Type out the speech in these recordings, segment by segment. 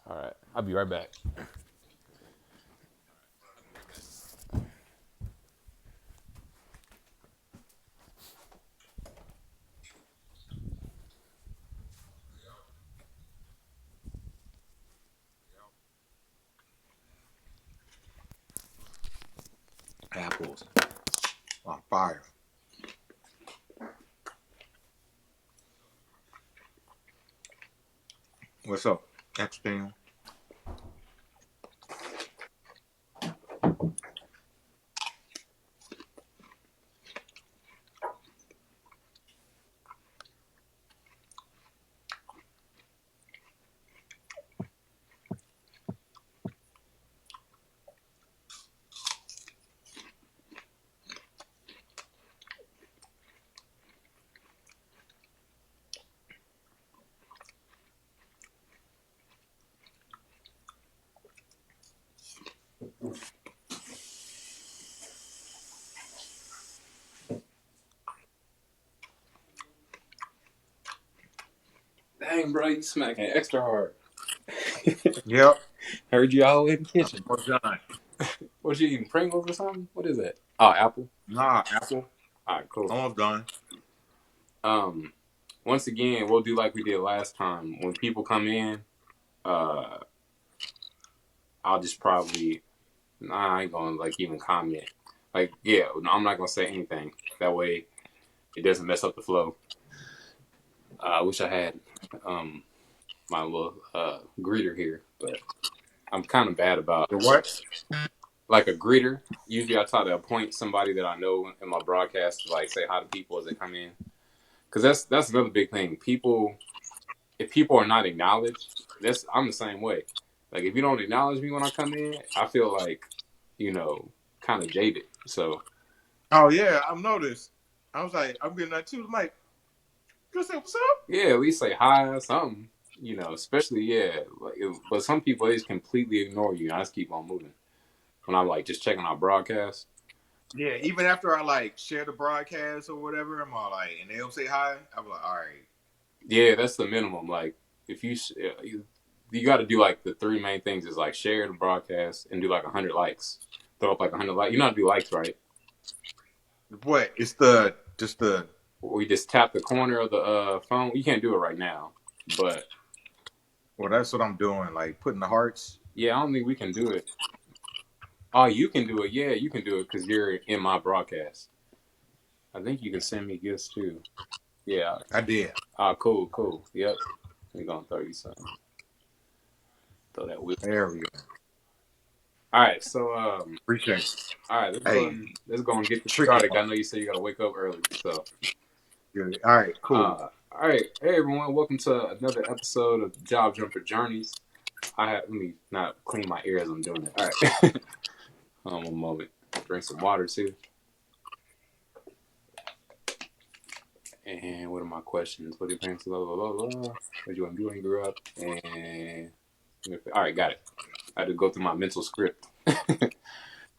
All right, I'll be right back. Apples on fire. What's up? Epstein. Dang, bro, you smacking extra hard. Yep. Heard you all in the I'm kitchen. almost done. What you eating? Pringles or something? What is that? Oh, apple. Nah, apple. All right, cool. Almost done. Um, Once again, we'll do like we did last time. When people come in, uh, I'll just probably I ain't gonna like even comment. Like, yeah, no, I'm not gonna say anything. That way, it doesn't mess up the flow. I wish I had um my little greeter here, but I'm kind of bad about The what? like a greeter. Usually, I try to appoint somebody that I know in my broadcast to like say hi to people as they come in, because that's another big thing. People, if people are not acknowledged, that's I'm the same way. Like if you don't acknowledge me when I come in, I feel like you know kind of jaded. So Oh yeah, I've noticed. I was like, I'm getting that too. I'm like, just say what's up. yeah, at least say hi or something. Especially yeah. But some people they just completely ignore you. And I just keep on moving when I'm like just checking out broadcast. Yeah, even after I like share the broadcast or whatever, I'm all like, and they don't say hi. I'm like, all right. Yeah, that's the minimum. Like if you got to do like the three main things is like share the broadcast and do like 100 likes. Throw up like 100 likes. You know how to do likes, right? What? It's the just the. Or you just tap the corner of the phone. You can't do it right now, but Well, that's what I'm doing. Like putting the hearts. yeah, I don't think we can do it. Oh, you can do it. Yeah, you can do it because you're in my broadcast. I think you can send me gifts too. Yeah. I did. Cool, cool. Yep. We're gonna throw you something. Throw that wheel. There we go. All right. So Appreciate it. all right. Let's go. Hey, Let's go and get this tricky started. one. I know you said you gotta wake up early. So Good. All right, cool. all right. Hey everyone. Welcome to another episode of Job Jumper Journeys. Let me not clean my ears. I'm doing it. All right. One moment. Drink some water too. And what are my questions? What are your parents? Blah blah blah blah. What did you want to do when you grew up? And all right, got it. I had to go through my mental script.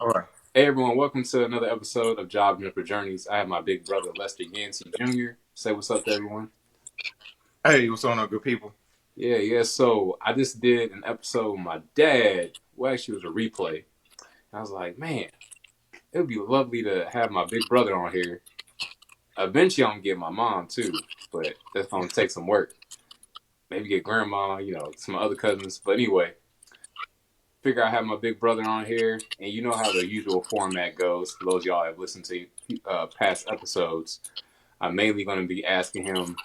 All right. Hey everyone, welcome to another episode of Job Jumper Journeys. I have my big brother Lester Yancey Jr. Say what's up to everyone. Hey, what's going on, good people? Yeah, yeah. So I just did an episode with my dad. Well, actually, it was a replay. I was like, man, it would be lovely to have my big brother on here. Eventually, I'm gonna get my mom too, but that's gonna take some work. Maybe get grandma, some other cousins. But anyway, figure I have my big brother on here, and you know how the usual format goes. For those of y'all have listened to past episodes, I'm mainly going to be asking him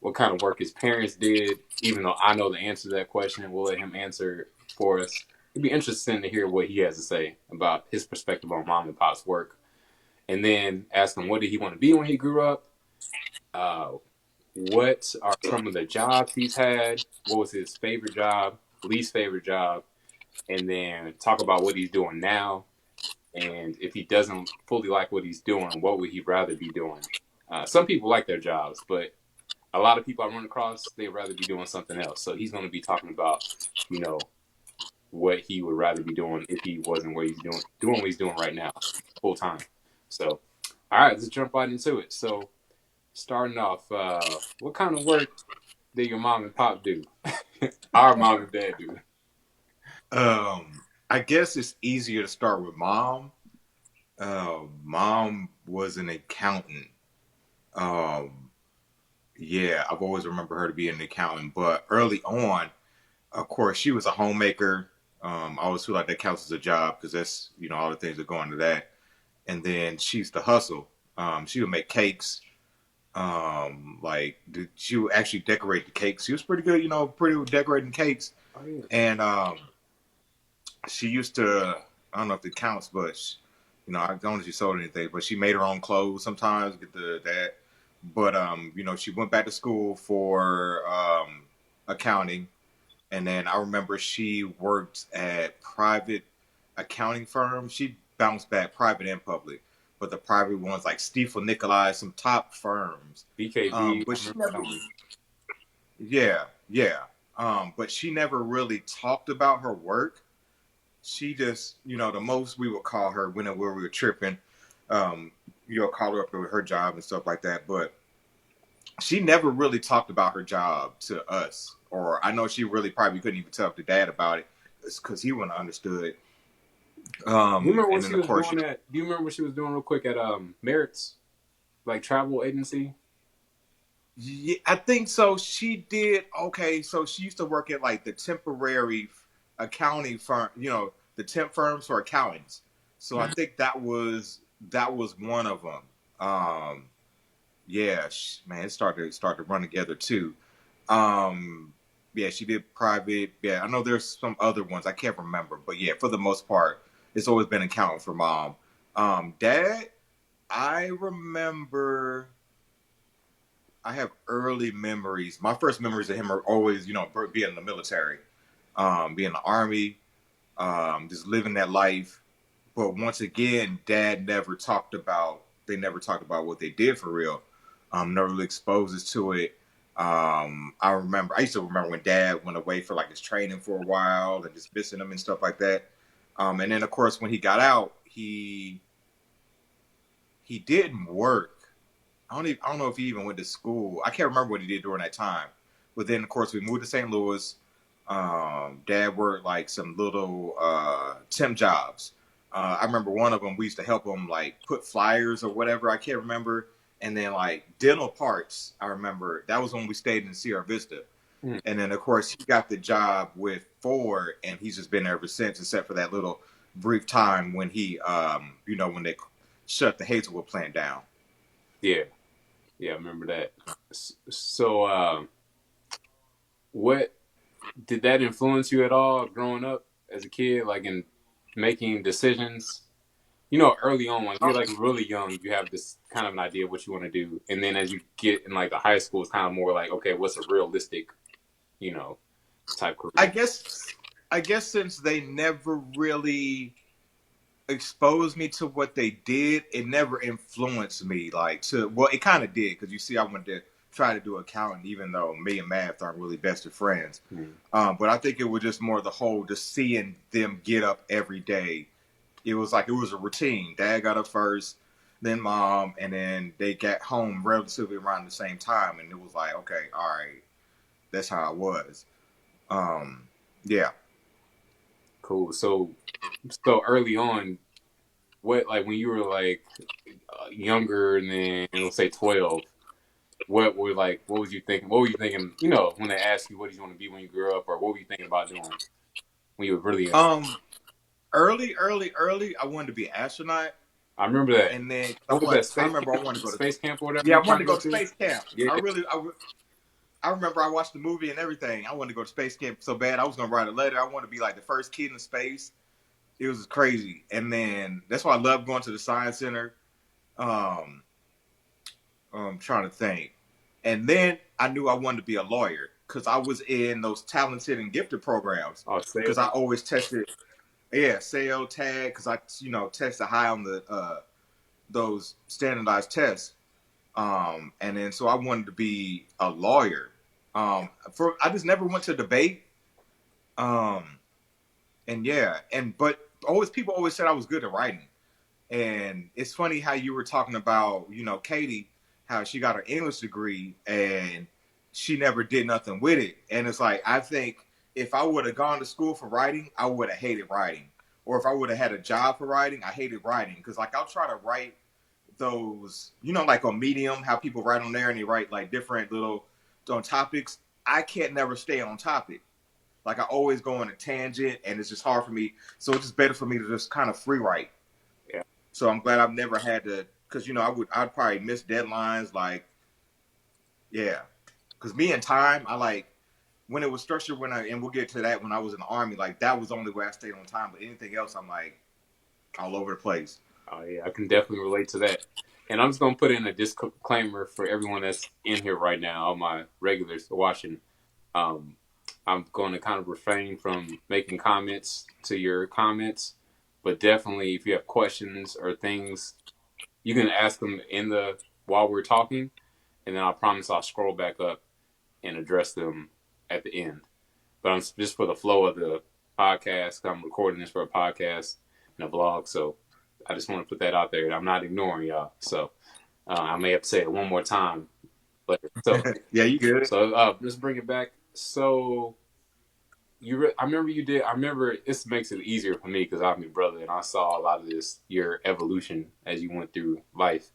what kind of work his parents did. Even though I know the answer to that question, we'll let him answer for us. It'd be interesting to hear what he has to say about his perspective on mom and pop's work, and then ask him what did he want to be when he grew up. Uh, what are some of the jobs he's had? What was his favorite job, least favorite job? And then talk about what he's doing now. And if he doesn't fully like what he's doing, what would he rather be doing? Some people like their jobs, but a lot of people I run across, they'd rather be doing something else. So he's going to be talking about, you know, what he would rather be doing if he wasn't where he's doing what he's doing right now, full time. So, all right, let's jump right into it. So, starting off, what kind of work did your mom and pop do? Our mom and dad do. I guess it's easier to start with mom. Mom was an accountant. Um, yeah, I've always remembered her to be an accountant, but early on, of course, she was a homemaker. I always feel like that counts as a job because that's all the things that go into that. And then she used to hustle. She would make cakes. She would actually decorate the cakes. She was pretty good, pretty with decorating cakes. Oh yeah. And she used to, I don't know if it counts, but I don't know if she sold anything, but she made her own clothes sometimes. Get the that, but she went back to school for accounting, and then I remember she worked at private accounting firms. She bounced back private and public, but the private ones like Stiefel Nikolai, some top firms. BKV. I But she remember never, that one. yeah, yeah. But she never really talked about her work. She just, the most we would call her whenever we were tripping, um, call her up with her job and stuff like that. But she never really talked about her job to us, or I know she really probably couldn't even talk to dad about it because he wouldn't have understood. Do you remember And what then she of was course, doing at? Do you remember what she was doing real quick at Merritt's, like travel agency? yeah, I think so. She did okay. So she used to work at like the temporary accounting firm, the temp firms for accountants. So I think that was one of them. Um, Yeah, man, it started to run together too. Um, yeah, she did private. Yeah, I know there's some other ones I can't remember, but yeah, for the most part, it's always been accounting for mom. Dad, I remember. I have early memories. My first memories of him are always, being in the military, being in the army, just living that life. But once again, Dad never talked about. They never talked about what they did for real. Never really exposed us to it. I used to remember when Dad went away for like his training for a while and just missing him and stuff like that. And then of course when he got out, he didn't work. I don't know if he even went to school. I can't remember what he did during that time. But then, of course, we moved to St. Louis. Dad worked like some little temp jobs. I remember one of them. We used to help him like put flyers or whatever. I can't remember. And then like dental parts. I remember that was when we stayed in Sierra Vista. Mm, And then, of course, he got the job with Ford, and he's just been there ever since, except for that little brief time when when they shut the Hazelwood plant down. yeah, yeah, I remember that. So, what did that influence you at all growing up as a kid, like in making decisions? Early on, when you're like really young, you have this kind of an idea of what you want to do, and then as you get in like the high school, it's kind of more like, okay, what's a realistic, you know, type I career? guess I guess since they never really exposed me to what they did, it never influenced me it kind of did because you see I went to try to do accounting even though me and math aren't really best of friends. Mm, But I think it was just more the whole just seeing them get up every day. It was a routine. Dad got up first, then mom, and then they got home relatively around the same time, and it was like, okay, all right, that's how it was. Um, yeah. cool. So early on, what like when you were like younger than let's say 12, what was you thinking? What were you thinking? When they asked you what did you want to be when you grew up, or what were you thinking about doing when you were really young? Um, early, I wanted to be an astronaut, I remember that. and then What was that I space remember I camp? wanted to go to Space camp or whatever yeah, you I were trying wanted to to go go to to? space camp. Yeah. I remember I watched the movie and everything. I wanted to go to space camp so bad. I was gonna write a letter. I wanted to be like the first kid in space. It was crazy, and then that's why I love going to the science center. Um, I'm trying to think, and then I knew I wanted to be a lawyer because I was in those talented and gifted programs Oh, because I sales. always tested. Yeah, sale tag because I tested high on the those standardized tests. And then so I wanted to be a lawyer. I just never went to debate. Um, and yeah, but always people always said I was good at writing. And it's funny how you were talking about Katie, how she got her English degree, and she never did nothing with it. And it's like, I think if I would have gone to school for writing, I would have hated writing. Or if I would have had a job for writing, I hated writing. Because, like, I'll try to write those, like on Medium, how people write on there and they write like different little on topics. I can't never stay on topic. Like, I always go on a tangent and it's just hard for me. So it's just better for me to just kind of free write. Yeah. So I'm glad I've never had to, because, I'd probably miss deadlines. Like, yeah. Because me and time, I like, when it was structured, and we'll get to that when I was in the Army, like, that was the only way I stayed on time. But anything else, I'm like, all over the place. Oh yeah, I can definitely relate to that. And I'm just gonna put in a disclaimer for everyone that's in here right now, all my regulars watching. Um, I'm going to kind of refrain from making comments to your comments, but definitely if you have questions or things, you can ask them in the while we're talking, and then I promise I'll scroll back up and address them at the end. But I'm just for the flow of the podcast. I'm recording this for a podcast and a vlog, so I just want to put that out there. I'm not ignoring y'all. So I may have to say it one more time later. So Yeah, you good. let's bring it back. So I remember you did. I remember this makes it easier for me because I'm your brother, and I saw a lot of this your evolution as you went through life,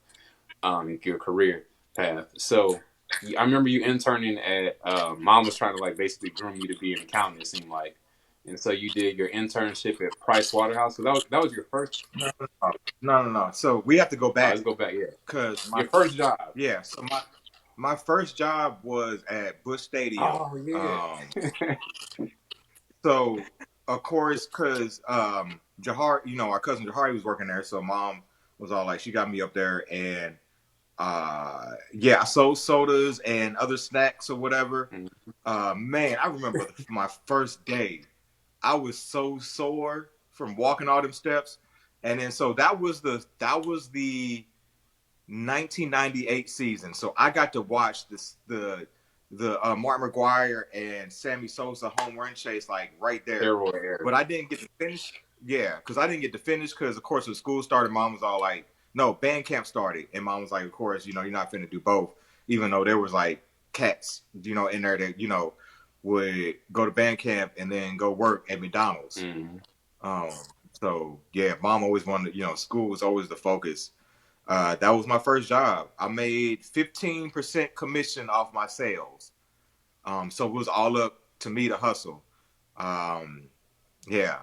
your career path. So I remember you interning at. Mom was trying to like basically groom you to be an accountant. It seemed like, and so you did your internship at Price Waterhouse. So that was your first. No. So we have to go Oh, let's back go back. Yeah, because your first job. yeah. So my first job was at Bush Stadium. Oh yeah. So of course, because Jahar, our cousin Jahari was working there, so mom was all like, she got me up there, and yeah, I sold sodas and other snacks or whatever. Man, I remember my first day. I was so sore from walking all them steps, and then so that was the 1998 season. So I got to watch the Mark McGuire and Sammy Sosa home run chase like right there, Steroid era. but I didn't get to finish. Yeah, because I didn't get to finish because of course when school started, mom was all like, "No, band camp started," and mom was like, "Of course, you're not finna do both," even though there was like cats, in there that would go to band camp and then go work at McDonald's. Mm-hmm. Um, so yeah, mom always wanted, school was always the focus. That was my first job. I made 15% commission off my sales. So it was all up to me to hustle. Um, yeah,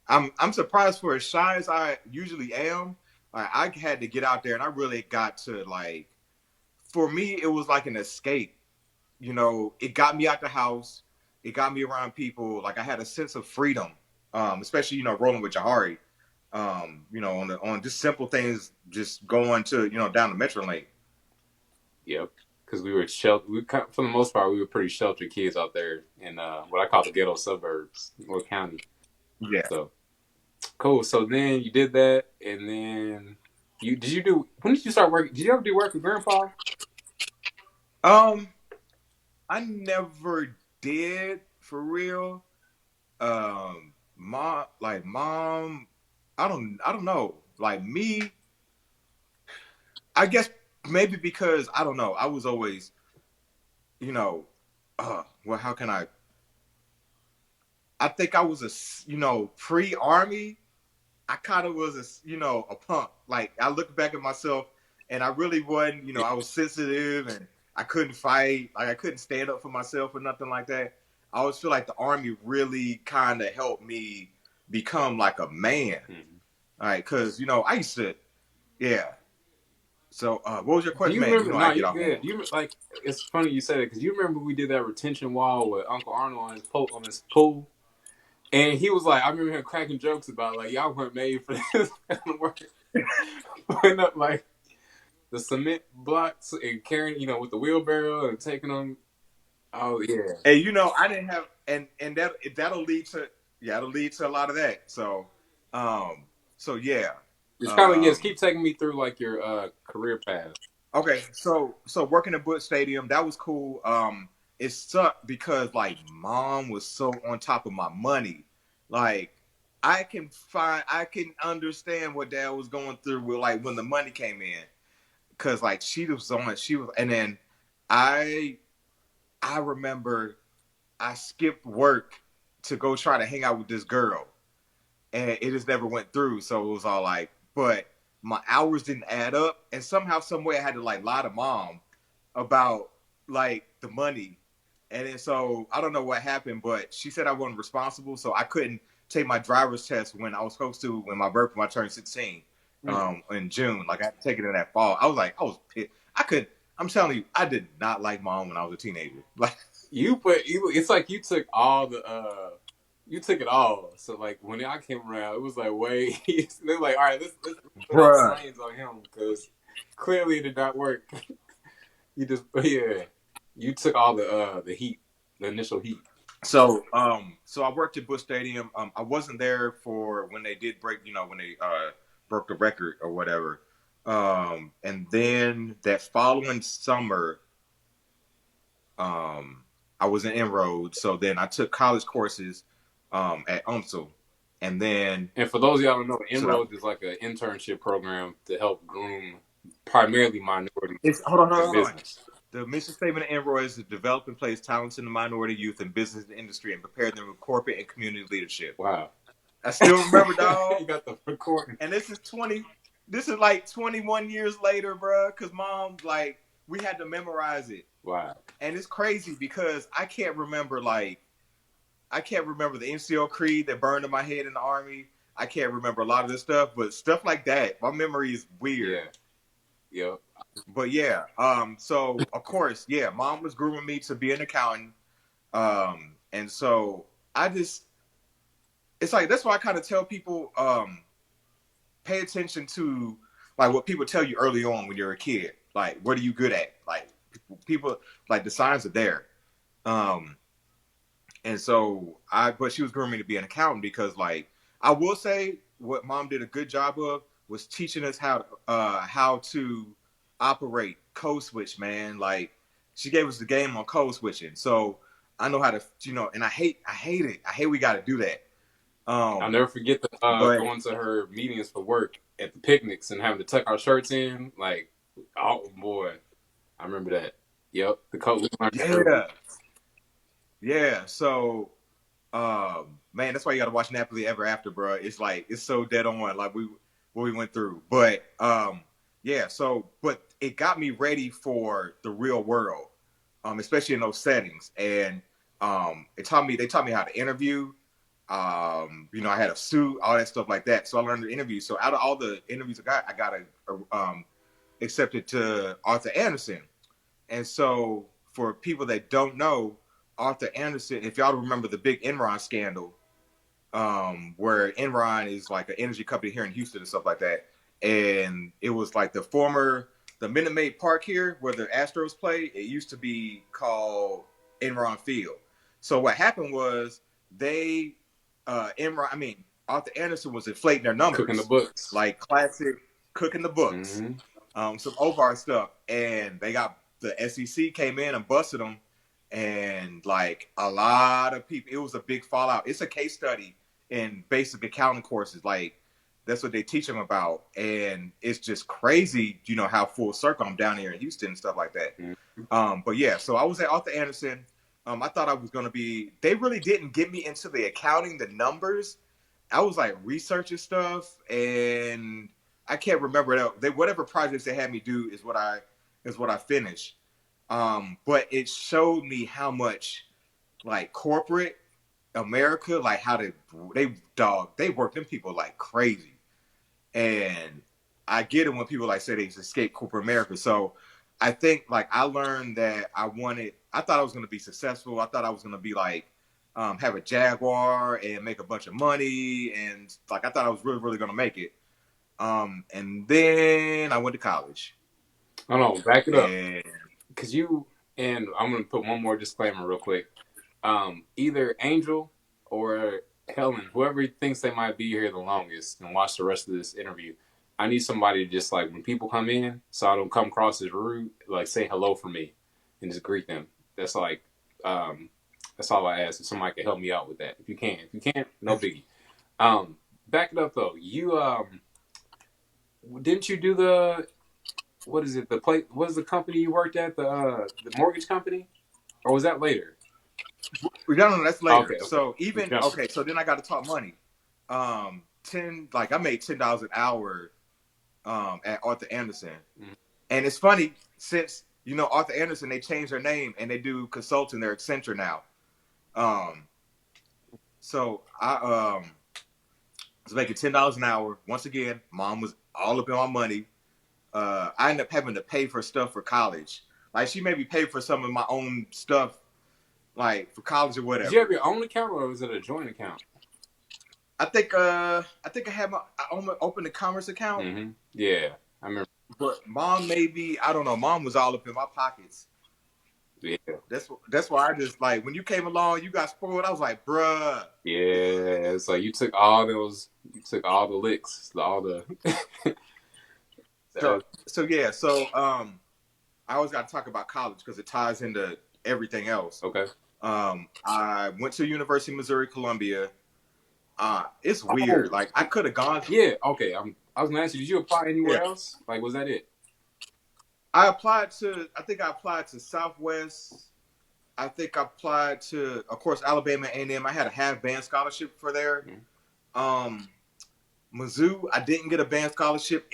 I'm surprised for as shy as I usually am. I had to get out there, and I really got to like. For me, it was like an escape. It got me out the house. It got me around people. Like I had a sense of freedom, especially rolling with Jahari. On just simple things, just going to down the Metro Link. Yep. Because we were sheltered. For the most part, we were pretty sheltered kids out there in what I call the ghetto suburbs, North County. Yeah. So cool. So then you did that, and then you do? When did you start working? Did you ever do work with Grandpa? Um, I never did for real. Mom, I don't know. Like me, I guess maybe because I don't know. I was always, you know, well, how can I? I think I was pre-army. I kind of was a punk. Like I look back at myself, and I really wasn't. I was sensitive and I couldn't fight. Like I couldn't stand up for myself or nothing like that. I always feel like the army really kind of helped me become like a man. Mm-hmm. All right, because I used to, yeah. So, what was your Do question, you man? remember? I No, get you off on. good. You like? It's funny you said it because you remember we did that retention wall with Uncle Arnold on his pool, and he was like, I remember him cracking jokes about like y'all weren't made for this work, putting up like the cement blocks and carrying, with the wheelbarrow and taking them. Oh yeah, And I didn't have, and that'll lead to, yeah, it'll lead to a lot of that. Um, so yeah. it's kind of like yes. Um, Keep taking me through like your career path. okay, so working at Bush Stadium, that was cool. It sucked because like mom was so on top of my money. Like I can understand what dad was going through with like when the money came in, because like she was, and then I I remember I skipped work to go try to hang out with this girl, and it just never went through. So it was all like, but my hours didn't add up, and somehow, some way, I had to like lie to mom about like the money, and then so I don't know what happened, but she said I wasn't responsible, so I couldn't take my driver's test when I was supposed to when my birthday, when I turned 16, Mm. in June. Like I had to take it in that fall. I was like, I was pissed. I could. I'm telling you, I did not like mom when I was a teenager. Like, It's like you took all the you took it all. So like when I came around, it was like way they're like, all right, let's put all the bruh. blames on him because clearly it did not work. You just yeah, you took all the heat, the initial heat. So I worked at Bush Stadium. I wasn't there for when they did break, when they broke the record or whatever. And then that following summer, I was in Inroads. So then I took college courses at UMSL, and then And for those of y'all who don't know, so that Inroads is like an internship program to help groom primarily minorities it's hold on, hold in on, hold on. business. The mission statement of Inroads is to develop and place talented minority youth in business and industry and prepare them for corporate and community leadership. Wow. I still remember, dog. You got the recording. And this is like 21 years later, bro, because mom, like, we had to memorize it. Wow. And it's crazy because I can't remember the NCO creed that burned in my head in the army. I can't remember a lot of this stuff, but stuff like that, my memory is weird. Yeah. Yep. But yeah, so of course, yeah, mom was grooming me to be an accountant. And so I just, it's like, that's why I kind of tell people, pay attention to like what people tell you early on when you're a kid. Like, what are you good at? Like, people like the signs are there. Um, and so but she was grooming me to be an accountant because, like, I will say what mom did a good job of was teaching us how to operate code switch, man. Like, she gave us the game on code switching, so I know how to, and I hate it. I hate we got to do that. I'll Um, never forget the but going to her meetings for work at the picnics and having to tuck our shirts in. Like, oh boy, I remember that. Yep, the coat we learned early. yeah, yeah. So man, that's why you got to watch Napoli Ever After, bro. It's like it's so dead on, like what we went through. But yeah. So, but it got me ready for the real world, especially in those settings. And they taught me how to interview. I had a suit, all that stuff like that. So I learned to interview. So out of all the interviews I got accepted to Arthur Anderson. And so for people that don't know, Arthur Anderson, if y'all remember the big Enron scandal, where Enron is like an energy company here in Houston and stuff like that, and it was like the Minute Maid Park here where the Astros play. It used to be called Enron Field. So what happened was they Arthur Anderson was inflating their Cooking the numbers, books. like classic cooking the books, Mm-hmm. some Ovar stuff, and the SEC came in and busted them, and like a lot of people, it was a big fallout. It's a case study in basic accounting courses, like that's what they teach them about, and it's just crazy, how full circle I'm down here in Houston and stuff like that. Mm-hmm. But yeah, so I was at Arthur Anderson. I thought I was gonna be. They really didn't get me into the accounting, the numbers. I was like researching stuff, and I can't remember that. Whatever projects they had me do is what I finished. But it showed me how much like corporate America, like how they work them people like crazy. And I get it when people like say they escape corporate America. So I think like I learned that I thought I was gonna be successful. I thought I was gonna be like have a Jaguar and make a bunch of money, and like I thought I was really, really gonna make it. And then I went to college. Hold on, back it up. And Because and I'm going to put one more disclaimer real quick. Either Angel or Helen, whoever thinks they might be here the longest and watch the rest of this interview, I need somebody to just like when people come in, so I don't come across as rude, like say hello for me and just greet them. That's like, that's all I ask. If somebody can help me out with that, if you can't, no biggie. Back it up though. You didn't you do the what is it? The plate? What is the company you worked at? The mortgage company? Or was that later? No, that's later. Okay, okay. So I'm even jumping. okay, so then I got to talk money. 10 like I made $10 an hour at Arthur Anderson, Mhm. and it's funny since Arthur Anderson they changed their name and they do consulting. They're Accenture now. Um, so I was making $10 an hour. Once again, mom was all up in my money. I ended up having to pay for stuff for college. Like she made me pay for some of my own stuff, like for college or Did you have whatever. your own account or was it a joint account? I think I had I opened a commerce account, Yeah, I remember. but mom maybe I don't know. Mom was all up in my pockets. Yeah, That's why I just like when you came along, you got spoiled. I was like, bruh. yeah. It's like you took all the licks, all the. So uh, yeah, I always got to talk about college because it ties into everything else. okay. I went to University of Missouri Columbia. It's Oh, weird. Like I could have gone. yeah. Okay. I was gonna ask you. Did you apply Yeah, anywhere else? Like, was that it? I applied to. I think I applied to Southwest. I think I applied to, of course, Alabama A&M. I had a half band scholarship for there. Mhm. Um, Mizzou, I didn't get a band scholarship.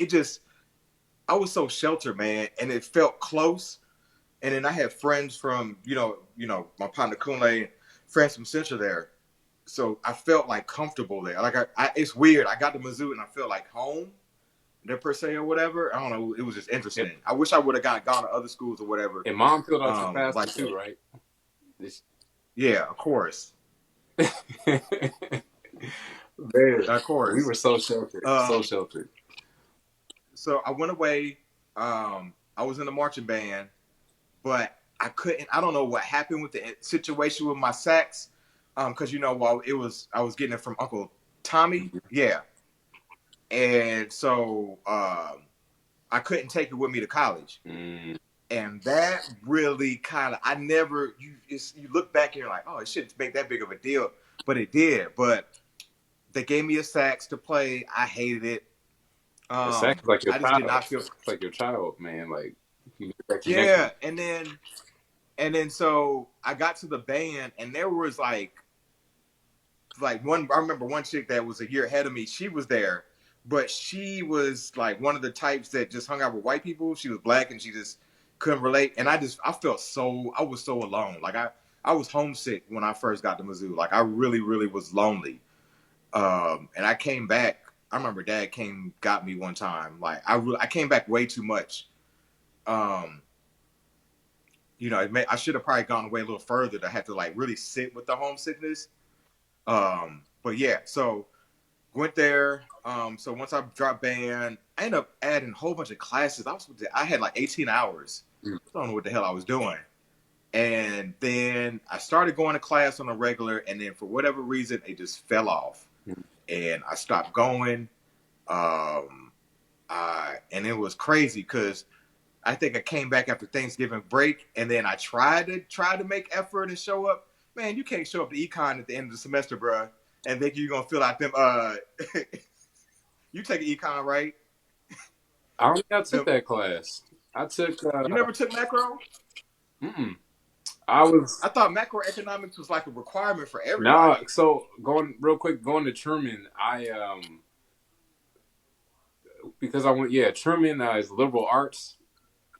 I was so sheltered, man, and it felt close. And then I had friends from, my partner Kunle, friends from Central there. So I felt like comfortable there. Like it's weird. I got to Mizzou and I felt like home, there per se or whatever. I don't know. It was just Yeah. interesting. I wish I would have gone to other schools or whatever. And mom filled out your FAFSA Like too, right? This- yeah, of course, Man, of we course. were so sheltered, so Um, sheltered. so I went away. I was in the marching band, but I couldn't. I don't know what happened with the situation with my sax. Because while I was getting it from Uncle Tommy. Yeah, and so I couldn't take it with me to college, Mm, and that really kind of I never you look back and you're like, oh, it shouldn't make that big of a deal, but it did. But they gave me a sax to play. I hated it. the sax is like your I just did child. not feel. It's like your child, man. Like you make that Yeah, connection. and then so I got to the band, and there was like one. I remember one chick that was a year ahead of me. She was there, but she was like one of the types that just hung out with white people. She was black, and she just couldn't relate. And I felt I was so alone. Like I was homesick when I first got to Mizzou. Like I really, really was lonely. And I came back. I remember Dad got me one time. Like I came back way too much. Um, I should have probably gone away a little further to have to like really sit with the homesickness. But yeah, so went there. So once I dropped band, I ended up adding a whole bunch of classes. I had like 18 hours. Mm. I don't know what the hell I was doing. And then I started going to class on a regular, and then for whatever reason, it just fell off, Mm. and I stopped going. Um, and it was crazy because I think I came back after Thanksgiving break, and then I tried to make effort and show up. Man, you can't show up to econ at the end of the semester, bruh, and think you're gonna fill out them. You take an econ, right? I don't think I took The, that class. I took. you never took macro? Mm-mm. I was I thought macroeconomics was like a requirement for now. everybody. So going real quick, going to Truman. I because I went. Yeah, Truman is liberal arts.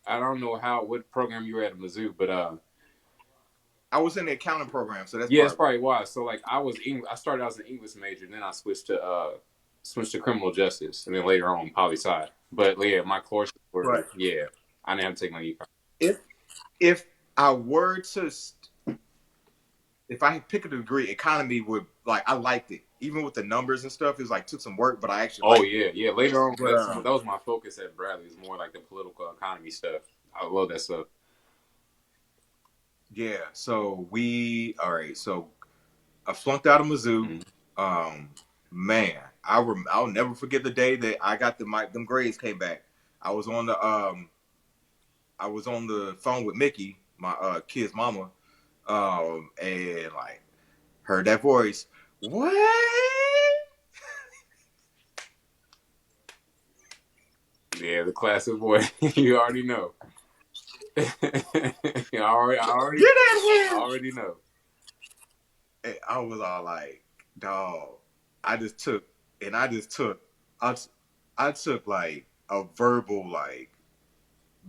I don't know what program you were at Mizzou, but I was in the accounting program, so that's yeah, it's part. probably why. So like I started out as an English major, and then I switched to criminal justice, and then later on poli sci. But yeah, my courses were But yeah. I didn't have to take my econ. if if I were to, if I pick a degree, economy would like I liked it, even with the numbers and stuff. It was like took some work, but I actually Oh liked it. yeah, yeah. Later on, But that was my focus at Bradley. Is more like the political economy stuff. I love that stuff. yeah, so all right. So I flunked out of Mizzou. Mm-hmm. Um, man, I'll never forget the day that I got them grades came back. I was on the I was on the phone with Mickey, my kid's mama, and like heard that voice. What? Yeah, the classic boy. You already know. I Get out here. already know. And I was all like, dog. I just took, and I just took, I, I took like a verbal like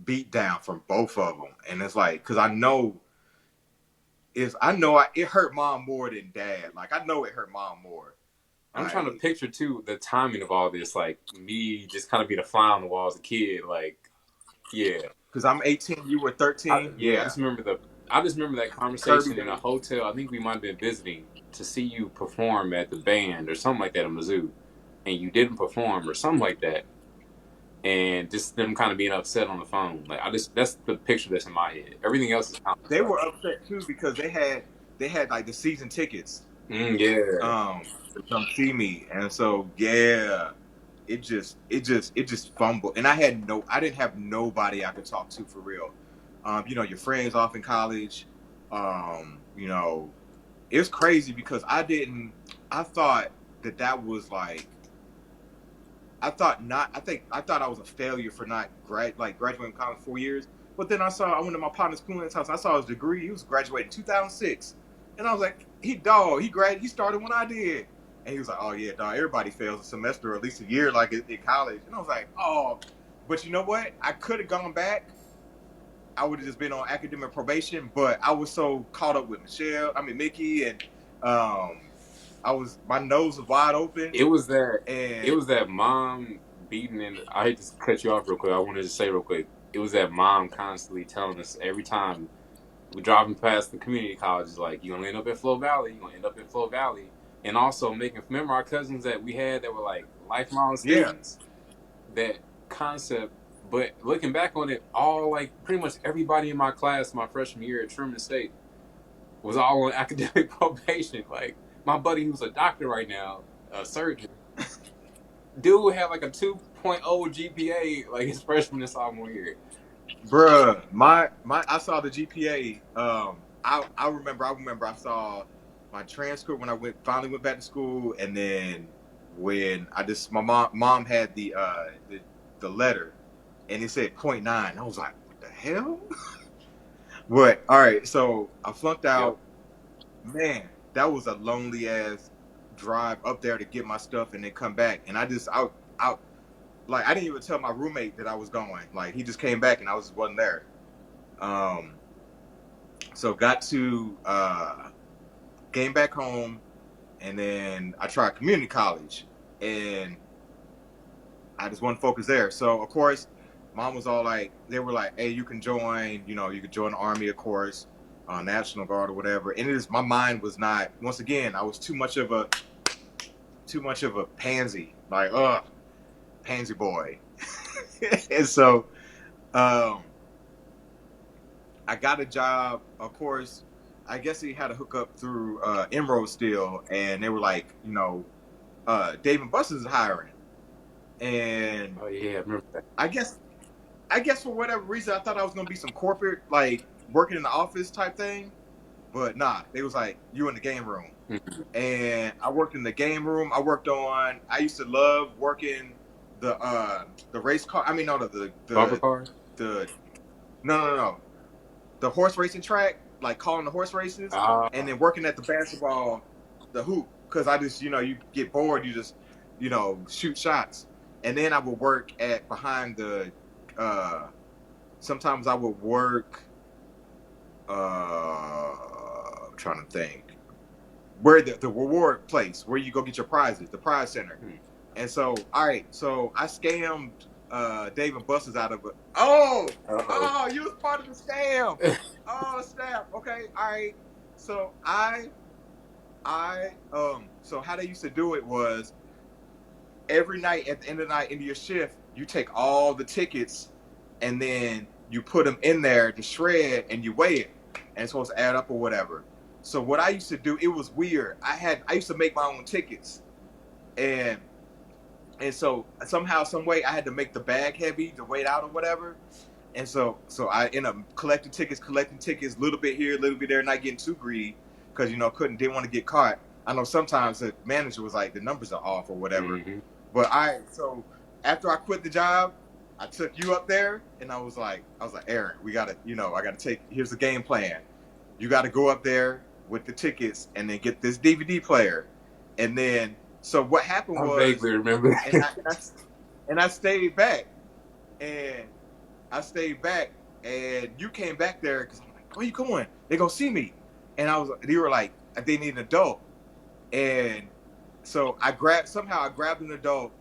beat down from both of them, and it's like, cause it hurt mom more than dad. Like I know it hurt mom more. I'm trying to Like, picture too the timing of all this, like me just kind of being a fly on the wall as a kid. Like, yeah, cause I'm 18, you were 13. yeah. Yeah, I just remember that Kirby conversation in a days. hotel. I think we might have been visiting to see you perform at the band or something like that in Mizzou, and you didn't perform or something like that, and just them kind of being upset on the phone. Like, I just that's the picture that's in my head. Everything else is kind of They like, were upset too because they had like the season tickets yeah. to come see me, and so yeah, it just fumbled, and I didn't have nobody I could talk to for real. Your friends off in college, you know, it's crazy because I thought that was like I thought I was a failure for not graduating college 4 years. But then I went to my partner's Coolant's house. I saw his degree. He was graduating 2006, and I was like, he started when I did, and he was like, oh yeah, dog, everybody fails a semester or at least a year like in college. And I was like, oh, but you know what? I could have gone back. I would have just been on academic probation, but I was so caught up with Mickey, and my nose was wide open, It was that. It and was that mom beating in. I hate to cut you off real quick. I wanted to say real quick. It was that mom constantly telling us every time we driving past the community colleges, like you're gonna end up at Flow Valley. You're gonna end up at Flow Valley, and also making remember our cousins that we had that were like lifelong yeah, students. That concept. But looking back on it, all like pretty much everybody in my class my freshman year at Truman State was all on academic probation. Like my buddy who's a doctor right now, a surgeon, dude had like a 2.0 GPA like his freshman and sophomore year. bruh, my I saw the GPA. I remember I saw my transcript when I finally went back to school, and then when my mom had the letter, and it said point .9. I was like, what the hell? But all right, so I flunked Yep. out. Man, that was a lonely ass drive up there to get my stuff and then come back. And I like I didn't even tell my roommate that I was going. Like he just came back and I wasn't there. Um, so got to came back home, and then I tried community college, and I just wasn't focused there. So of course, mom was all like, they were like, "Hey, you can join. You could join the army, of course, National Guard or whatever." And my mind was not. Once again, I was too much of a pansy, like pansy boy. And so um, I got a job. Of course, I guess he had a hookup through Emerald still, and they were like, Dave and Buster's is hiring, and Oh yeah, I remember that. I guess I guess for whatever reason I thought I was gonna be some corporate like working in the office type thing, but nah, they was like you in the game room, Mhm. and I worked in the game room. I used to love working the race car. I mean, no, Bumper car. the no, the horse racing track, like calling the horse races, and Ah, then working at the basketball, the hoop. Because I just, you get bored, you just, shoot shots. And then I would work at behind the. Uh, sometimes I would work. I'm trying to think where the reward place where you go get your prizes, the prize center. hmm. And so, all right, so I scammed Dave and Buster's out of it. Oh, Uh oh, you was part of the scam. oh. Oh, snap. Okay, all right. So so how they used to do it was every night at the end of the night into your shift, you take all the tickets and then you put them in there to shred and you weigh it, and it's supposed to add up or whatever. So what I used to do, it was weird. I used to make my own tickets, and so somehow, some way, I had to make the bag heavy to weigh it out or whatever. And so I end up collecting tickets, a little bit here, a little bit there, not getting too greedy because didn't want to get caught. I know sometimes the manager was like the numbers are off or whatever. Hmm. But so after I quit the job, I took you up there, and I was like, Aaron, we gotta, I gotta take. Here's the game plan. You got to go up there with the tickets, and then get this DVD player, and then. So what happened I was, vaguely remember and that. I stayed back, and I stayed back, and you came back there because I'm like, where you going? They gonna see me, and they were like, they need an adult, and so I grabbed an adult,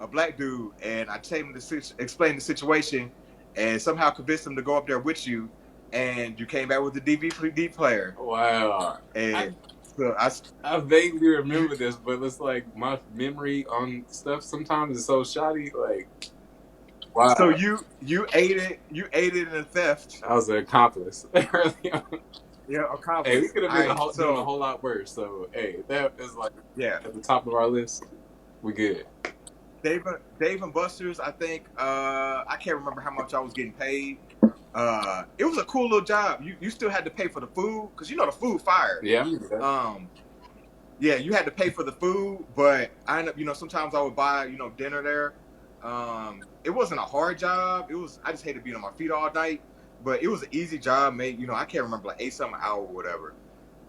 a black dude, and I told him to explain the situation, and somehow convinced him to go up there with you, and you came back with the DVD player, Wow. and so I I vaguely you remember this, but it's like my memory on stuff sometimes is so shoddy. Like, so wow, you aided in the theft. I was an accomplice early on. Yeah, Hey, we accomplice. could have All been right, doing a so whole lot worse. So, hey, that is like yeah, at the top of our list. We good. Dave and Buster's. I think I can't remember how much I was getting paid. It was a cool little job. You still had to pay for the food because the food fire. Yeah, I remember that. Um, yeah, you had to pay for the food, but I end up, sometimes I would buy, dinner there. It wasn't a hard job. I just hated being on my feet all night, but it was an easy job. Made, I can't remember, like 8 something an hour or whatever.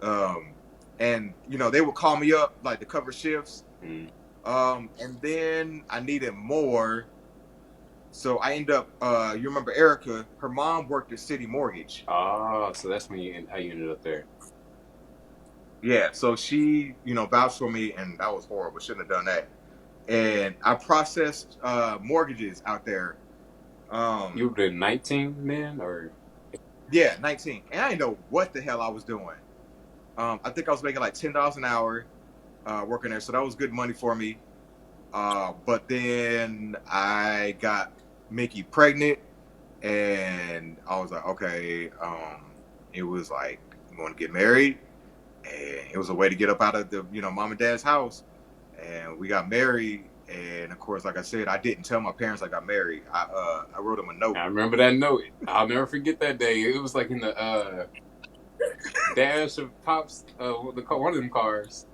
Um, and they would call me up like to cover shifts. Mm. And then I needed more, so I end up. You remember Erica? Her mom worked at City Mortgage. Oh, so that's when how you ended up there. Yeah, so she, vouched for me, and that was horrible. Shouldn't have done that. And I processed mortgages out there. You were 19 then, or Yeah, 19, and I didn't know what the hell I was doing. I think I was making like $10 an hour working there, so that was good money for me. But then I got Mickey pregnant, and I was like, okay. It was like, you want to get married, and it was a way to get up out of the mom and dad's house, and we got married. And of course, like I said, I didn't tell my parents I got married. I wrote them a note. I remember that note. I'll never forget that day. It was like in the dash of pops, one of them cars.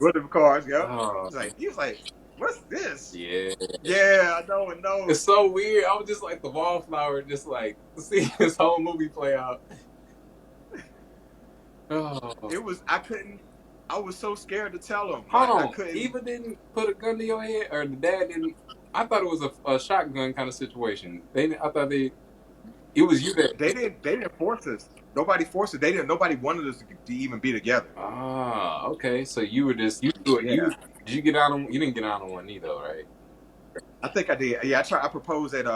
Wrote them cards. Yep. Oh, He was like, what's this? yeah. Yeah, I know a note. It's so weird. I was just like the wallflower, just like see this whole movie play out. Oh, It was I couldn't. I was so scared to tell him. hold Like I on. couldn't. Eva didn't put a gun to your head, or the dad didn't. I thought it was a shotgun kind of situation. I thought it was you that. They didn't force us. Nobody forced it. They didn't. Nobody wanted us to even be together. Ah, okay. So you were just you do it. Yeah, Did you get out on? You didn't get out on one either, right? I think I did. Yeah, I proposed at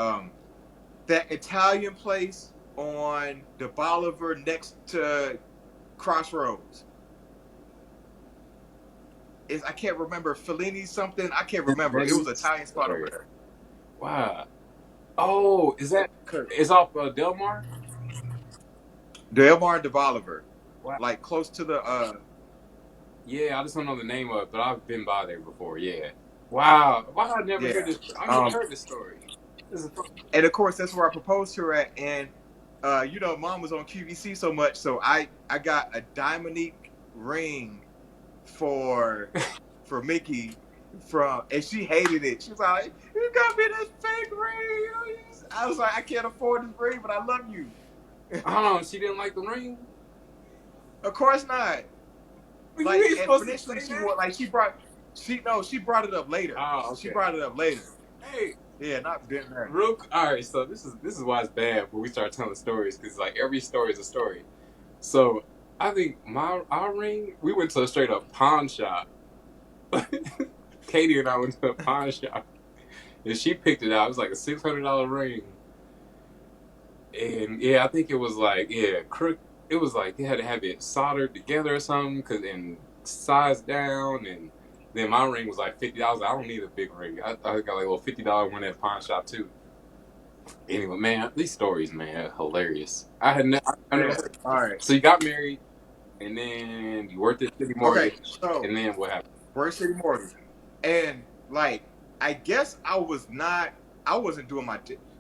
that Italian place on the Bolivar next to Crossroads. I can't remember Fellini something. I can't remember. It was an Italian spot over there. Wow. Oh, is that? It's off Delmar. Delmar and de Bolivar, Wow. like close to the. Yeah, I just don't know the name of it, but I've been by there before. Yeah. Wow. Why did I never hear Yeah. this? I never heard this story. This is And of course, that's where I proposed to her at. And mom was on QVC so much, so I got a Dominique ring for Mickey and she hated it. She was like, "You got me this fake ring." I was like, "I can't afford this ring, but I love you." oh, she didn't like the ring. Of course not. You Like, ain't and supposed to initially say she that. brought she brought it up later. Oh, She okay. brought it up later. Hey, Yeah, not dinner. all right. So this is why it's bad when we start telling stories, because like every story is a story. So I think our ring, we went to a straight up pawn shop. Katie and I went to a pawn shop, and she picked it out. It was like a $600 ring, and yeah, I think it was like crook. It was like they had to have it soldered together or something, and sized down, and then my ring was like $50. I don't need a big ring. I got like a little $50 one at pawn shop too. Anyway, man, these stories, man, are hilarious. I never Yeah. heard. All right. So you got married, and then you worked at City Okay. Mortgage, So and then what happened? First City Mortgage. And like, I guess I wasn't doing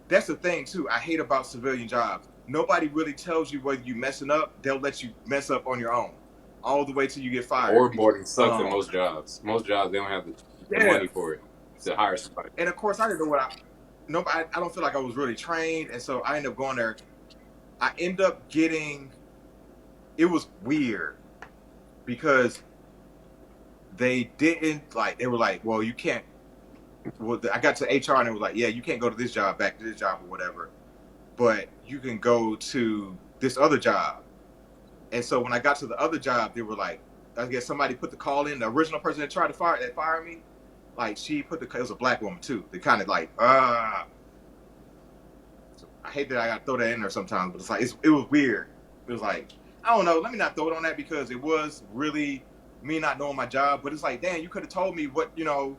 that's the thing too. I hate about civilian jobs. Nobody really tells you whether you messing up. They'll let you mess up on your own, all the way till you get fired. Onboarding sucks at Um, most jobs. Most jobs they don't have the yeah. money for it to hire somebody. And of course, I didn't know nobody. I don't feel like I was really trained, and so I ended up going there. I end up getting. It was weird because they didn't like. They were like, "Well, you can't." Well, I got to HR and it was like, "Yeah, you can't go to this job, back to this job, or whatever, but you can go to this other job." And so when I got to the other job, they were like, I guess somebody put the call in. The original person that tried to fire me, like she put it was a black woman too. They kind of like, so I hate that I got to throw that in there sometimes, but it's like it was weird. It was like, I don't know. Let me not throw it on that because it was really me not knowing my job. But it's like, damn, you could have told me what you know.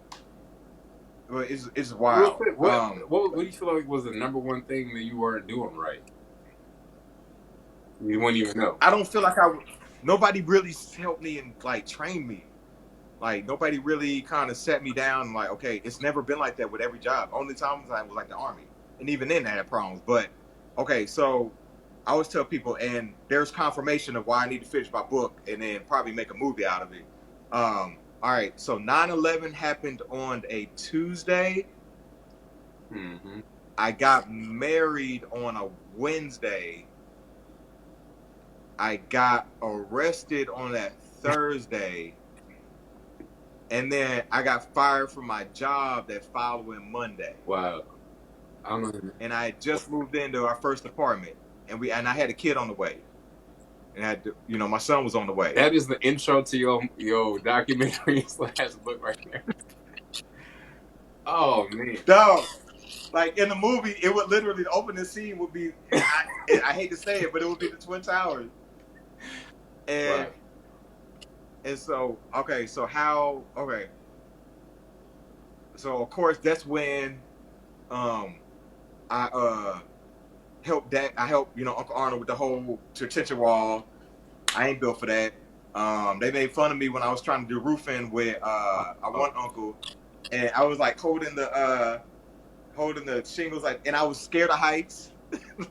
But it's Real wild. quick, what do you feel like was the number one thing that you weren't doing right? You wouldn't even know. I don't feel like nobody really helped me and like trained me. Like nobody really kind of set me down. And like, okay, it's never been like that with every job. Only times I was like the army, and even then I had problems. But okay, so I always tell people, and there's confirmation of why I need to finish my book and then probably make a movie out of it. All right, so 9/11 happened on a Tuesday. Mm-hmm. I got married on a Wednesday. I got arrested on that Thursday. And then I got fired from my job that following Monday. Wow. I don't know. And I had just moved into our first apartment. And I had a kid on the way. And I had to, my son was on the way. That is the intro to your documentary slash book right there. Oh man. Dog. Like in the movie, it would literally the opening scene would be I hate to say it, but it would be the Twin Towers. And Wow. and so okay, so how okay. So of course that's when I helped Uncle Arnold with the whole detention wall. I ain't built for that. They made fun of me when I was trying to do roofing with one uncle, and I was like holding the shingles like, and I was scared of heights.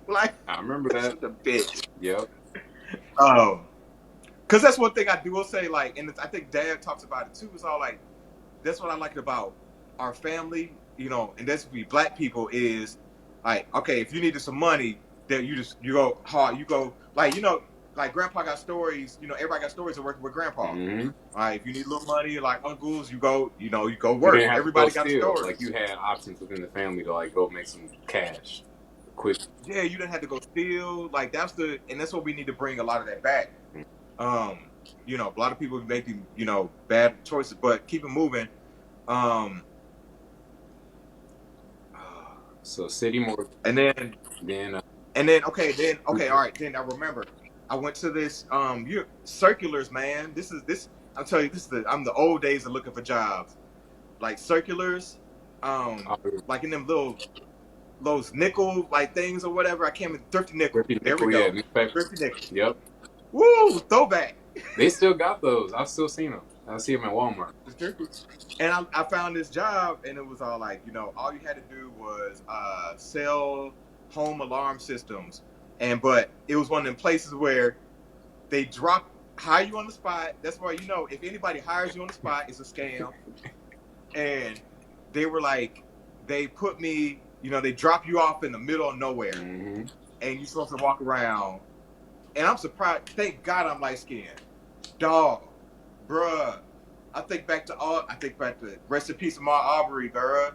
Like I remember that. the bitch. Yep. Because that's one thing I do will say, like, and I think Dad talks about it too. It's all like that's what I like about our family, and that's we black people is like, okay, if you needed some money, that you go hard, you go like like Grandpa got stories, everybody got stories of working with Grandpa. Mm-hmm. All right, if you need a little money, like uncles, you go You work. didn't have to go Everybody got steal. Like stories. you had options within the family to like go make some cash quick. Yeah, you didn't have to go steal. Like that's what we need to bring a lot of that back. A lot of people making bad choices, but keep it moving. So city more. And then Then okay, all right. Then I remember I went to this circulars, man. This I'm telling you, I'm the old days of looking for jobs. Like circulars, oh, like in them those nickel like things or whatever. I can't remember, thrifty nickel. Grippy There we nickel, yeah, go. newspaper. Thrifty nickel. Yep. Woo, throwback. They still got those. I've still seen them. I see them at Walmart. And I found this job, and it was all like, all you had to do was sell home alarm systems, but it was one of them places where they hire you on the spot. That's why if anybody hires you on the spot, it's a scam. And they were like, they put me, they drop you off in the middle of nowhere, Mm-hmm. and you're supposed to walk around. And I'm surprised. Thank God I'm light skinned, dog, bruh. I think back to rest in peace, Ahmaud Arbery, bruh.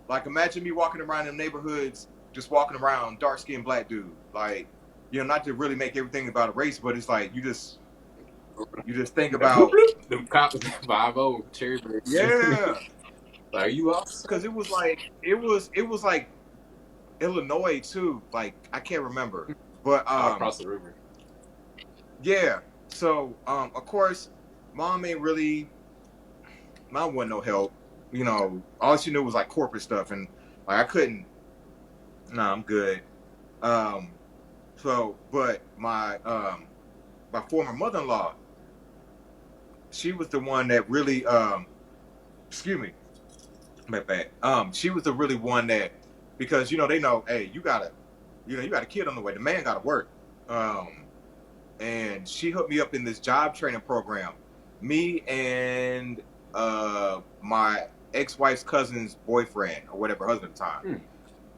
Like imagine me walking around in neighborhoods, just walking around, dark skinned black dude. Like, not to really make everything about a race, but it's like you just think about the cops 5-0 cherry berry. yeah. Are you lost? Because it was like Illinois too. Like I can't remember, but Across the river. yeah. So of course, mom wasn't no help. All she knew was like corporate stuff, and like I couldn't. Nah, I'm good. But my former mother-in-law, she was the one that really excuse me, my bad. She was the really one that because they know, hey, you got a kid on the way. The man got to work. And she hooked me up in this job training program. Me and my ex-wife's cousin's boyfriend or whatever, husband at the time.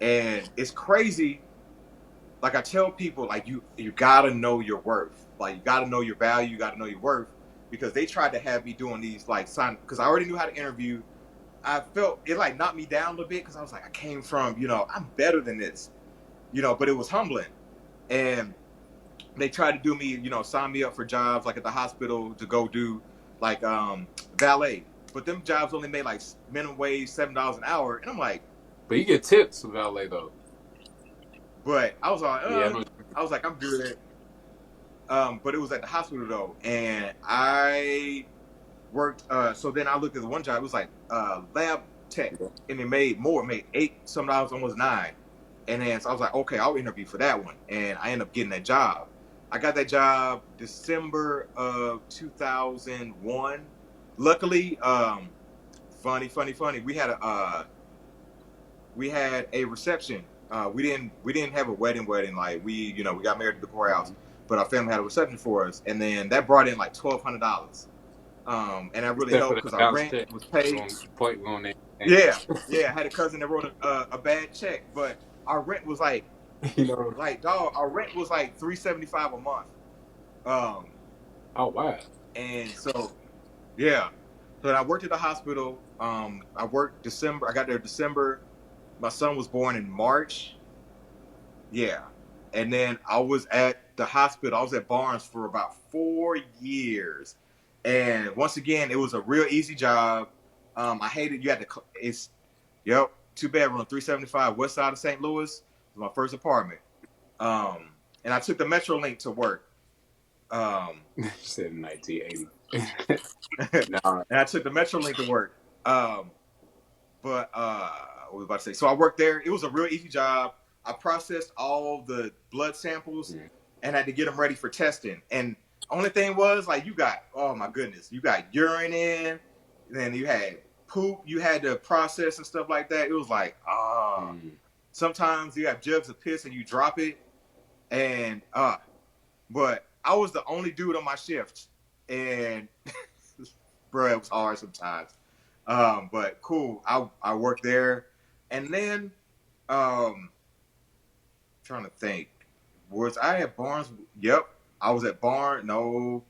And it's crazy. Like I tell people, like you gotta know your worth. Like you gotta know your value. You gotta know your worth because they tried to have me doing these like sign because I already knew how to interview. I felt it like knocked me down a little bit because I was like, I came from, I'm better than this, but it was humbling. And they tried to do me, sign me up for jobs like at the hospital to go do like valet. But them jobs only made like minimum wage $7 an hour. And I'm like, But you get tips for valet though. but I was like, Yeah, I know. I'm good at it. But it was at the hospital though. And I worked so then I looked at the one job, it was like lab tech, and it made more, it made eight some dollars, almost nine. And then so I was like, okay, I'll interview for that one. And I ended up getting that job. I got that job December of 2001. Luckily, funny. We had a reception. We didn't have a wedding. Like we got married at the courthouse, but our family had a reception for us, and then that brought in like $1,200. And that really Except for helped that because our bounce rent check. was We're paid. going point going there. Yeah, yeah. I had a cousin that wrote a bad check, but our rent was like You know. dog. Our rent was like $375 a month. Um, Oh wow. and so yeah. So I worked at the hospital. I worked December. I got there December. My son was born in March. Yeah. And then I was at the hospital. I was at Barnes for about 4 years. And once again, it was a real easy job. I hated you had to it's yep, 2 bedroom, 375 west side of St. Louis. It was my first apartment. And I took the Metrolink to work. You said in 1980. And Nah. I took the Metrolink to work. But what was I about to say? So I worked there. It was a real easy job. I processed all the blood samples and had to get them ready for testing. And only thing was like oh my goodness, you got urine in, then you had poop you had to process and stuff like that. It was like sometimes you have jugs of piss and you drop it, and but I was the only dude on my shift, and bro, it was hard sometimes. But cool. I worked there, and then trying to think, was I at Barnes? Yep, I was at Barnes. No,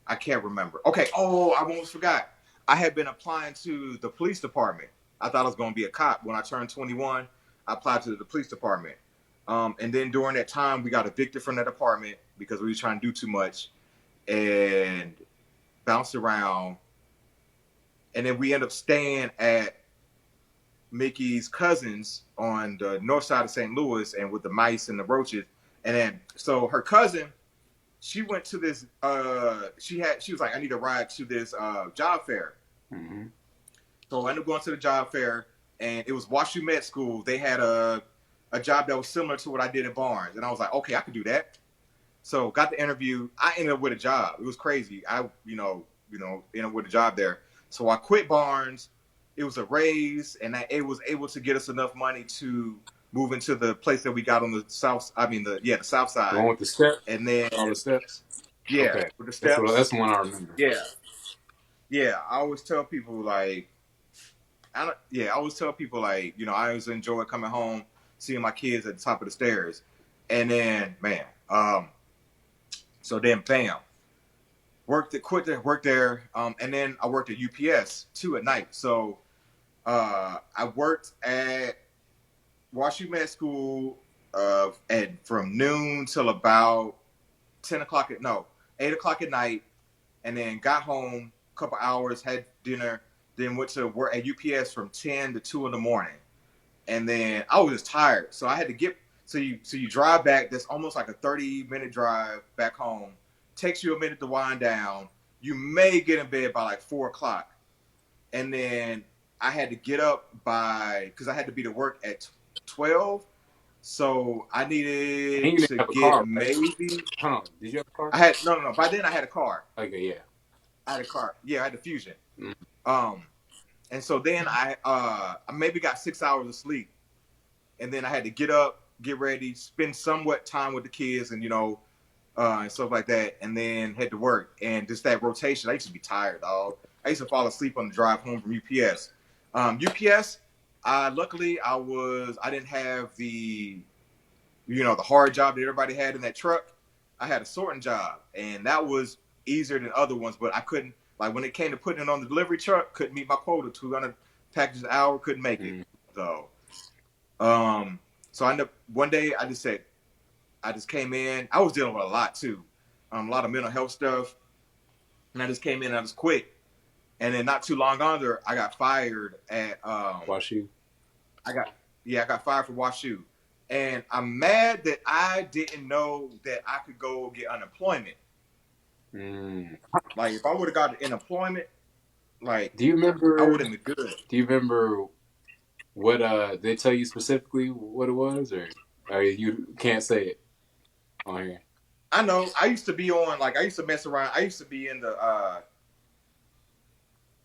I can't remember. Okay. Oh, I almost forgot. I had been applying to the police department. I thought I was going to be a cop when I turned 21. I applied to the police department. And then during that time, we got evicted from that apartment because we were trying to do too much and bounced around. And then we ended up staying at Mickey's cousins on the north side of St. Louis, and with the mice and the roaches. And then so her cousin, she went to this she was like, I need a ride to this job fair. Mm-hmm. So I ended up going to the job fair, and it was WashU Med School. They had a job that was similar to what I did at Barnes. And I was like, okay, I could do that. So got the interview. I ended up with a job. It was crazy. I, ended up with a job there. So I quit Barnes. It was a raise, and it was able to get us enough money to move into the place that we got on the south. I mean, the south The side. one with the steps. And then All the steps. yeah, Okay. with the That's steps. the one I remember. Yeah, yeah. I always tell people like, I always tell people like, I always enjoy coming home, seeing my kids at the top of the stairs, and then man, so then bam, worked there, and then I worked at UPS too at night. So I worked at WashU Med School and from noon till about 10 o'clock at no 8 o'clock at night, and then got home a couple hours, had dinner, then went to work at UPS from 10 to 2 in the morning, and then I was just tired, so I had to get. So you drive back. That's almost like a 30-minute drive back home. Takes you a minute to wind down. You may get in bed by like 4 o'clock, and then I had to get up because I had to be to work at 12. So I And you needed didn't to have a get car, right? maybe. Hold on. Did you have a car? I had no. By then I had a car. Okay, yeah. I had a car. Yeah, I had a Fusion. Mm. Um, and so then I maybe got 6 hours of sleep, and then I had to get up, get ready, spend somewhat time with the kids, and stuff like that, and then head to work. And just that rotation, I used to be tired, dog. I used to fall asleep on the drive home from UPS. UPS, Luckily I didn't have the hard job that everybody had in that truck. I had a sorting job, and that was easier than other ones. But I couldn't, like, when it came to putting it on the delivery truck, couldn't meet my quota. 200 packages an hour, couldn't make it. Mm. So, um, so I ended up one day. I just came in. I was dealing with a lot too, a lot of mental health stuff, and I just came in and I just quit. And then not too long after, I got fired at Wash you. I got I got fired for WashU. And I'm mad that I didn't know that I could go get unemployment. Mm. Like if I would have got unemployment, like Do you I remember? would have been good. Do you remember what they tell you specifically what it was, or you can't say it on here? I know. I used to be on like I used to mess around. I used to be in the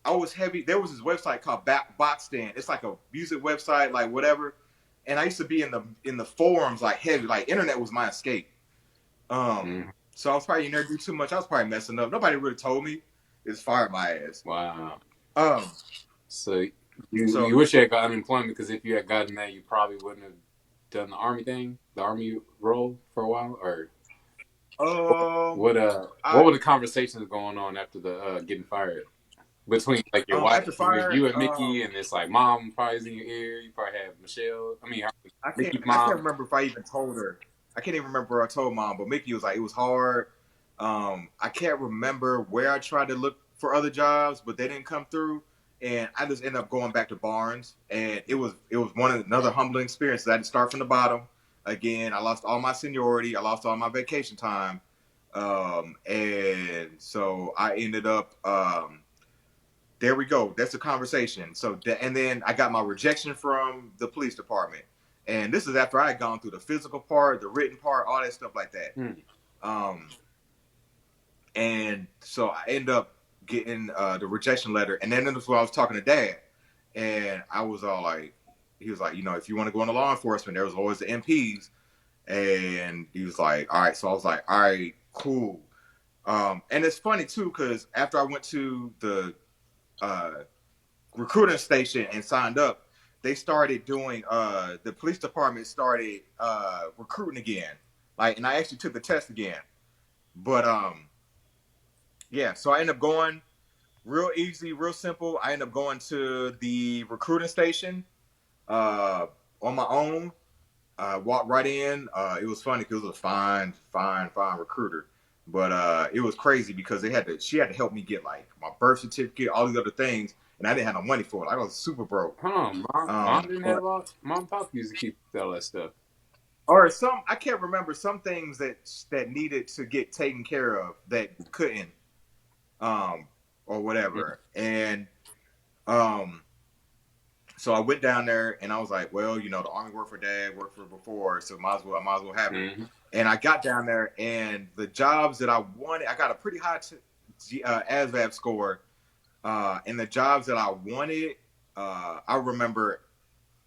I was heavy. There was this website called Box Stand. It's like a music website, like whatever. And I used to be in the forums like heavy. Like internet was my escape. Mm. So I was probably never do too much. I was probably messing up. Nobody really told me. They just fired my ass. Wow. Um. So you So wish you had got unemployment because if you had gotten that, you probably wouldn't have done the army thing, the army role for a while, or um what I were the conversations going on after the getting fired between like your wife, after with fire you and Mickey, and it's like mom probably is in your ear. You probably have Michelle. I mean, Mickey's I can't mom. remember if I even told her. I can't even remember I told mom, but Mickey was like it was hard. I can't remember where I tried to look for other jobs, but they didn't come through. And I just ended up going back to Barnes, and it was one of another humbling experience. I had to start from the bottom again. I lost all my seniority. I lost all my vacation time, and so I ended up. There we go. That's the conversation. So and then I got my rejection from the police department, and this is after I had gone through the physical part, the written part, all that stuff like that. Hmm. Um, and so I end up getting the rejection letter, and then this is when I was talking to Dad, and I was all like, he was like, if you want to go into law enforcement, there was always the MPs, and he was like, all right. So I was like, all right, cool. And it's funny too because after I went to the uh, recruiting station and signed up, they started doing the police department started recruiting again. Like, and I actually took the test again. But yeah, so I ended up going real easy, real simple. I ended up going to the recruiting station uh, on my own. Walked right in. It was funny because it was a fine recruiter. But it was crazy because she had to help me get like my birth certificate, all these other things, and I didn't have no money for it. I was super broke. Hold on, mom didn't But have all. Mom and pop used to keep all that stuff. or some I can't remember some things that needed to get taken care of that couldn't, um, or Mm-hmm. whatever. And um, so I went down there and I was like, well, the army worked for Dad, worked for before, so I might as well have it. Mm-hmm. And I got down there and the jobs that I wanted, I got a pretty high ASVAB score, and the jobs that I wanted, I remember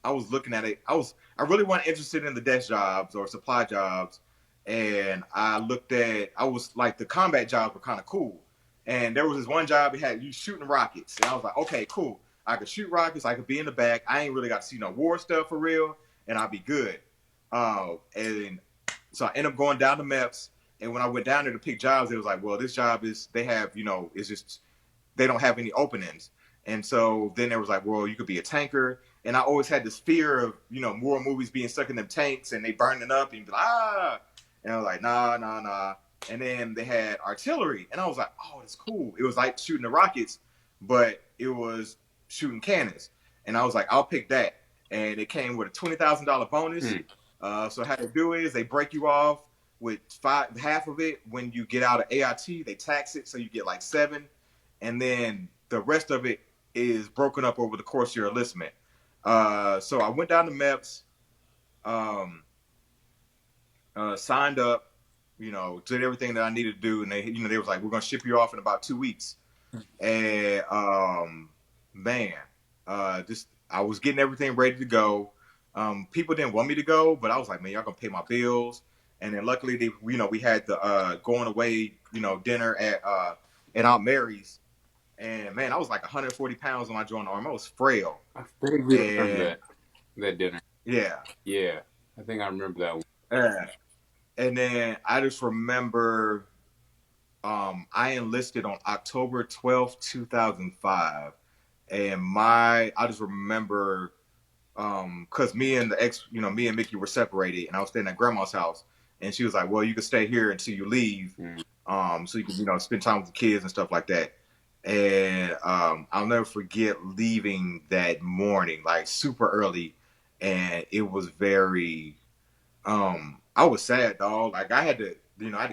I was looking at it. I really wasn't interested in the desk jobs or supply jobs, and I was like the combat jobs were kind of cool, and there was this one job it had you shooting rockets, and I was like, okay, cool. I could shoot rockets. I could be in the back. I ain't really got to see no war stuff for real, and I'll be good. And so I ended up going down to MEPS, and when I went down there to pick jobs, it was like, well, this job is they have it's just they don't have any openings. And so then there was like, well, you could be a tanker. And I always had this fear of, war movies being stuck in them tanks and they burning up and you'd be like, ah. And I was like, nah. And then they had artillery. And I was like, oh, it's cool. It was like shooting the rockets, but it was shooting cannons. And I was like, I'll pick that. And it came with a $20,000 bonus. Mm. So how they do is they break you off with half of it when you get out of AIT. They tax it so you get like 7, and then the rest of it is broken up over the course of your enlistment. So I went down to MEPS, um, signed up, did everything that I needed to do, and they was like, we're gonna ship you off in about 2 weeks. And man, just I was getting everything ready to go. People didn't want me to go, but I was like, man, y'all gonna pay my bills. And then luckily, we had the going away, dinner at Aunt Mary's. And man, I was like 140 pounds on my joint arm. I was frail. I vaguely remember And that dinner. yeah. Yeah, I think I remember that one. Uh, and then I just remember I enlisted on October 12th, 2005. And I just remember because me and me and Mickey were separated, and I was staying at grandma's house, and she was like, "Well, you can stay here until you leave, Mm. so you can spend time with the kids and stuff like that." And I'll never forget leaving that morning, like super early, and it was very. I was sad, dog. Like I had to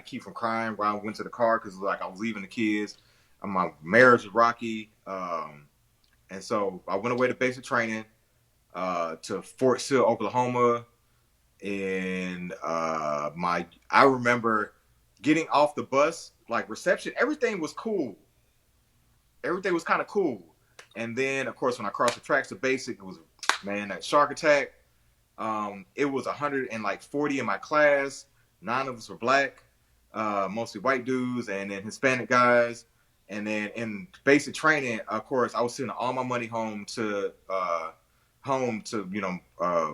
keep from crying while I went to the car because like I was leaving the kids. My marriage was rocky, and so I went away to basic training to Fort Sill, Oklahoma, and I remember getting off the bus, like reception, everything was cool, everything was kind of cool, and then of course when I crossed the tracks to basic, it was man that shark attack. It was 140 in my class. 9 of us were black, mostly white dudes, and then Hispanic guys. And then in basic training, of course, I was sending all my money home to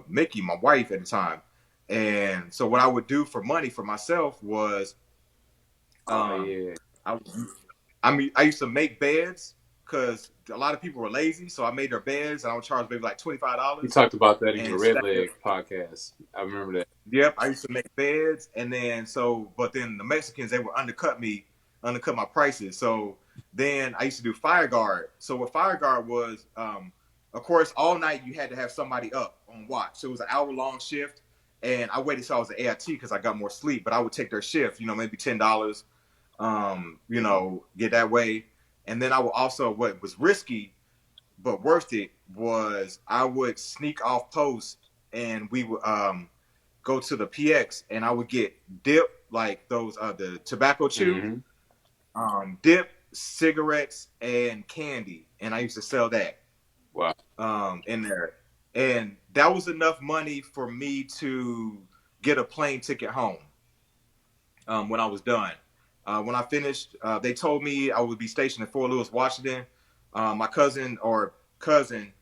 Mickey, my wife at the time. And so what I would do for money for myself was Oh um, yeah, I I used to make beds because a lot of people were lazy, so I made their beds and I would charge maybe like you $25 talked about that in your and Red stack Leg podcast. I remember that. Yep, I used to make beds, and then but then the Mexicans they would undercut my prices. So then I used to do fire guard. So what fire guard was, of course, all night you had to have somebody up on watch. So it was an hour-long shift, and I waited till I was an AIT because I got more sleep. But I would take their shift, maybe $10, get that way, and then I would also what was risky but worth it was I would sneak off post and we would go to the PX and I would get dip like those the tobacco chew, Mm-hmm. dip, cigarettes, and candy, and I used to sell that Wow. in there, and that was enough money for me to get a plane ticket home when I was done. When I finished, they told me I would be stationed in Fort Lewis, Washington. My cousin,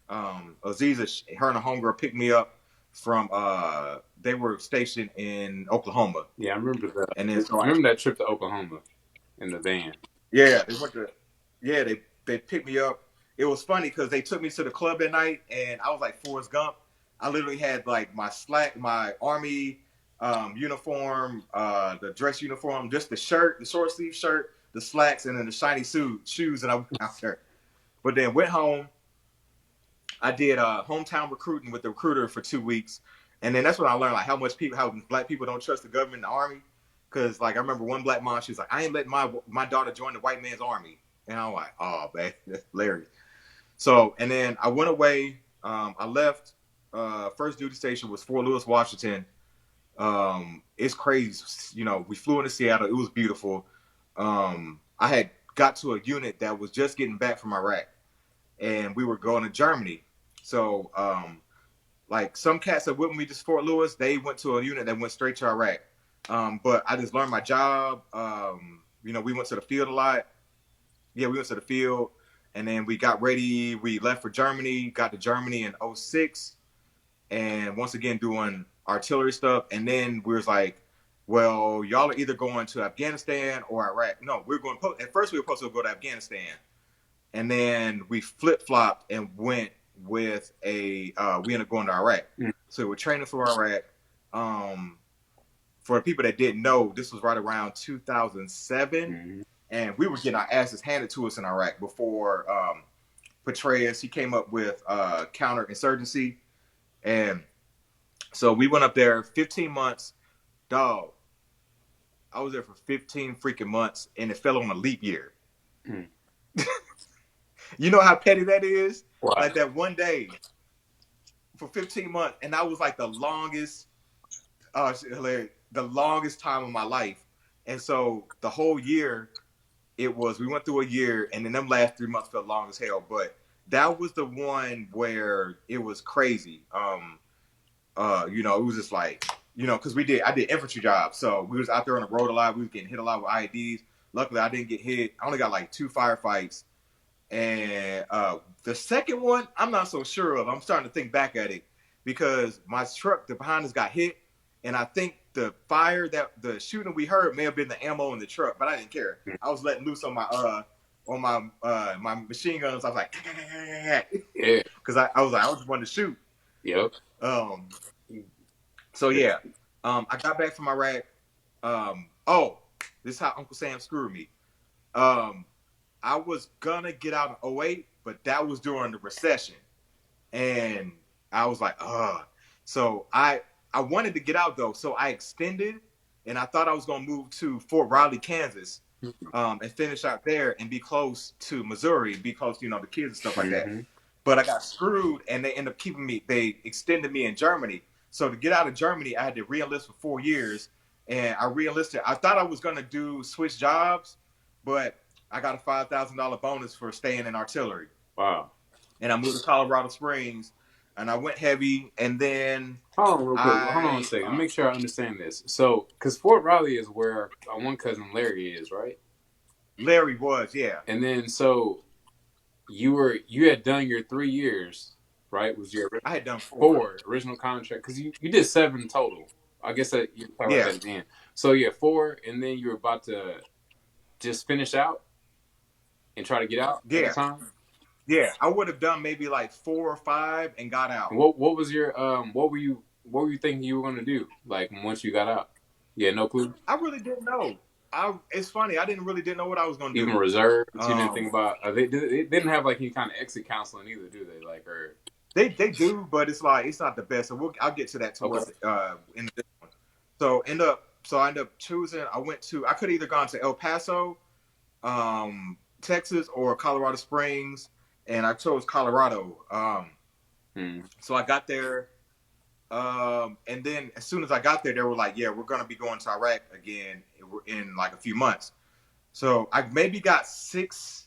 Aziza, her and a homegirl picked me up from. They were stationed in Oklahoma, Yeah, I remember that. and then I so remember that trip to Oklahoma in the van. yeah, they went to yeah they picked me up. It was funny because they took me to the club that night, and I was like Forrest Gump. I literally had like my army uniform, the dress uniform, just the shirt, the short sleeve shirt, the slacks, and then the shiny shoes, and I went out there. But then went home. I did hometown recruiting with the recruiter for 2 weeks, and then that's when I learned like how black people don't trust the government and the army. Because like I remember one black mom, she was like, "I ain't letting my daughter join the white man's army," and I'm like, "Oh, man, that's hilarious." So and then I went away. I left. First duty station was Fort Lewis, Washington. It's crazy. We flew into Seattle. It was beautiful. I had got to a unit that was just getting back from Iraq, and we were going to Germany. So, like some cats that went with me to Fort Lewis, they went to a unit that went straight to Iraq. But I just learned my job. We went to the field a lot. Yeah, we went to the field, and then we got ready. We left for Germany. Got to Germany in '06, and once again doing artillery stuff. And then we was like, well, y'all are either going to Afghanistan or Iraq. No, we are going. At first, we were supposed to go to Afghanistan, and then we flip flopped and went with we ended up going to Iraq. So we're training for Iraq. For the people that didn't know, this was right around 2007, Mm-hmm. and we were getting our asses handed to us in Iraq before Petraeus he came up with counterinsurgency, and so we went up there 15 months. Dog, I was there for 15 freaking months, and it fell on a leap year. Mm. You know how petty that is? Wow. Like that one day for 15 months, and that was like the longest time of my life. And so the whole year, we went through a year, and then them last 3 months felt long as hell. But that was the one where it was crazy. It was just like, because I did infantry jobs, so we was out there on the road a lot. We was getting hit a lot with IEDs. Luckily, I didn't get hit. I only got like 2 firefights, And the second one, I'm not so sure of. I'm starting to think back at it because my truck, the behind us got hit, and I think the fire that the shooting we heard may have been the ammo in the truck, but I didn't care. I was letting loose on my machine guns. I was like, Yeah. because I was like, I just wanted to shoot. Yep. Um, so yeah, I got back from Iraq. Oh, this is how Uncle Sam screwed me. Um, I was gonna get out in '08, but that was during the recession, and I was like, ugh. So I wanted to get out though, so I extended, and I thought I was gonna move to Fort Riley, Kansas, and finish out there and be close to Missouri, be close to the kids and stuff like that. Mm-hmm. But I got screwed, and they ended up keeping me. They extended me in Germany. So to get out of Germany, I had to re-enlist for 4 years, and I re-enlisted. I thought I was gonna do switch jobs, but I got a $5,000 bonus for staying in artillery, Wow. and I moved to Colorado Springs, and I went heavy, and then Hold on, real quick. Hold on a I second. Make sure I understand this. So, because Fort Riley is where one cousin Larry is, right? Larry was, yeah, And then, so you had done your 3 years, right? Was your I had done 4, four original contract? Because you did 7 total. I guess that you talk about yeah, that at the end. So yeah, 4, and then you were about to just finish out and try to get out at the yeah, time. yeah. I would have done maybe like 4 or 5 and got out. And what was your what were you thinking you were going to do like once you got out? Yeah, no clue. I really didn't know. It's funny. I didn't know what I was gonna Even do. reserves, you didn't think Um, about. They didn't have like any kind of exit counseling either, do they? Like or they do, but it's like it's not the best. So I'll get to that okay, towards in this one. So I end up choosing. I could either gone to El Paso, Texas, or Colorado Springs, and I chose Colorado. hmm. So I got there, and then as soon as I got there, they were like, "Yeah, we're gonna be going to Iraq again in like a few months." So I maybe got six.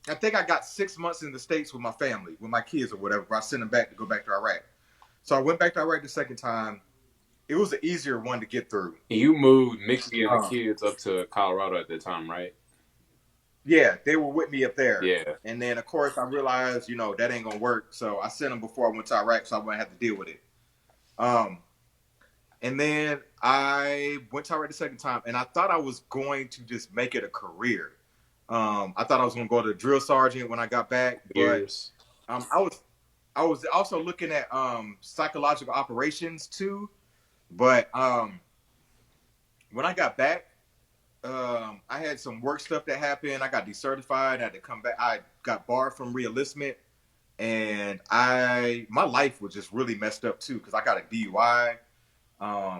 I think I got 6 months in the States with my family, with my kids or whatever. I sent them back to go back to Iraq. So I went back to Iraq the second time. It was an easier one to get through. And you moved Mickey and the Uh, kids up to Colorado at the time, right? yeah, they were with me up there. Yeah. And then, of course, I realized, that ain't going to work. So I sent them before I went to Iraq so I wouldn't have to deal with it. Um, and then I went to Iraq the second time, and I thought I was going to just make it a career. I thought I was going to go to drill sergeant when I got back, but Years. I was also looking at psychological operations too. But when I got back, I had some work stuff that happened. I got decertified. I had to come back. I got barred from reenlistment, and my life was just really messed up too because I got a DUI.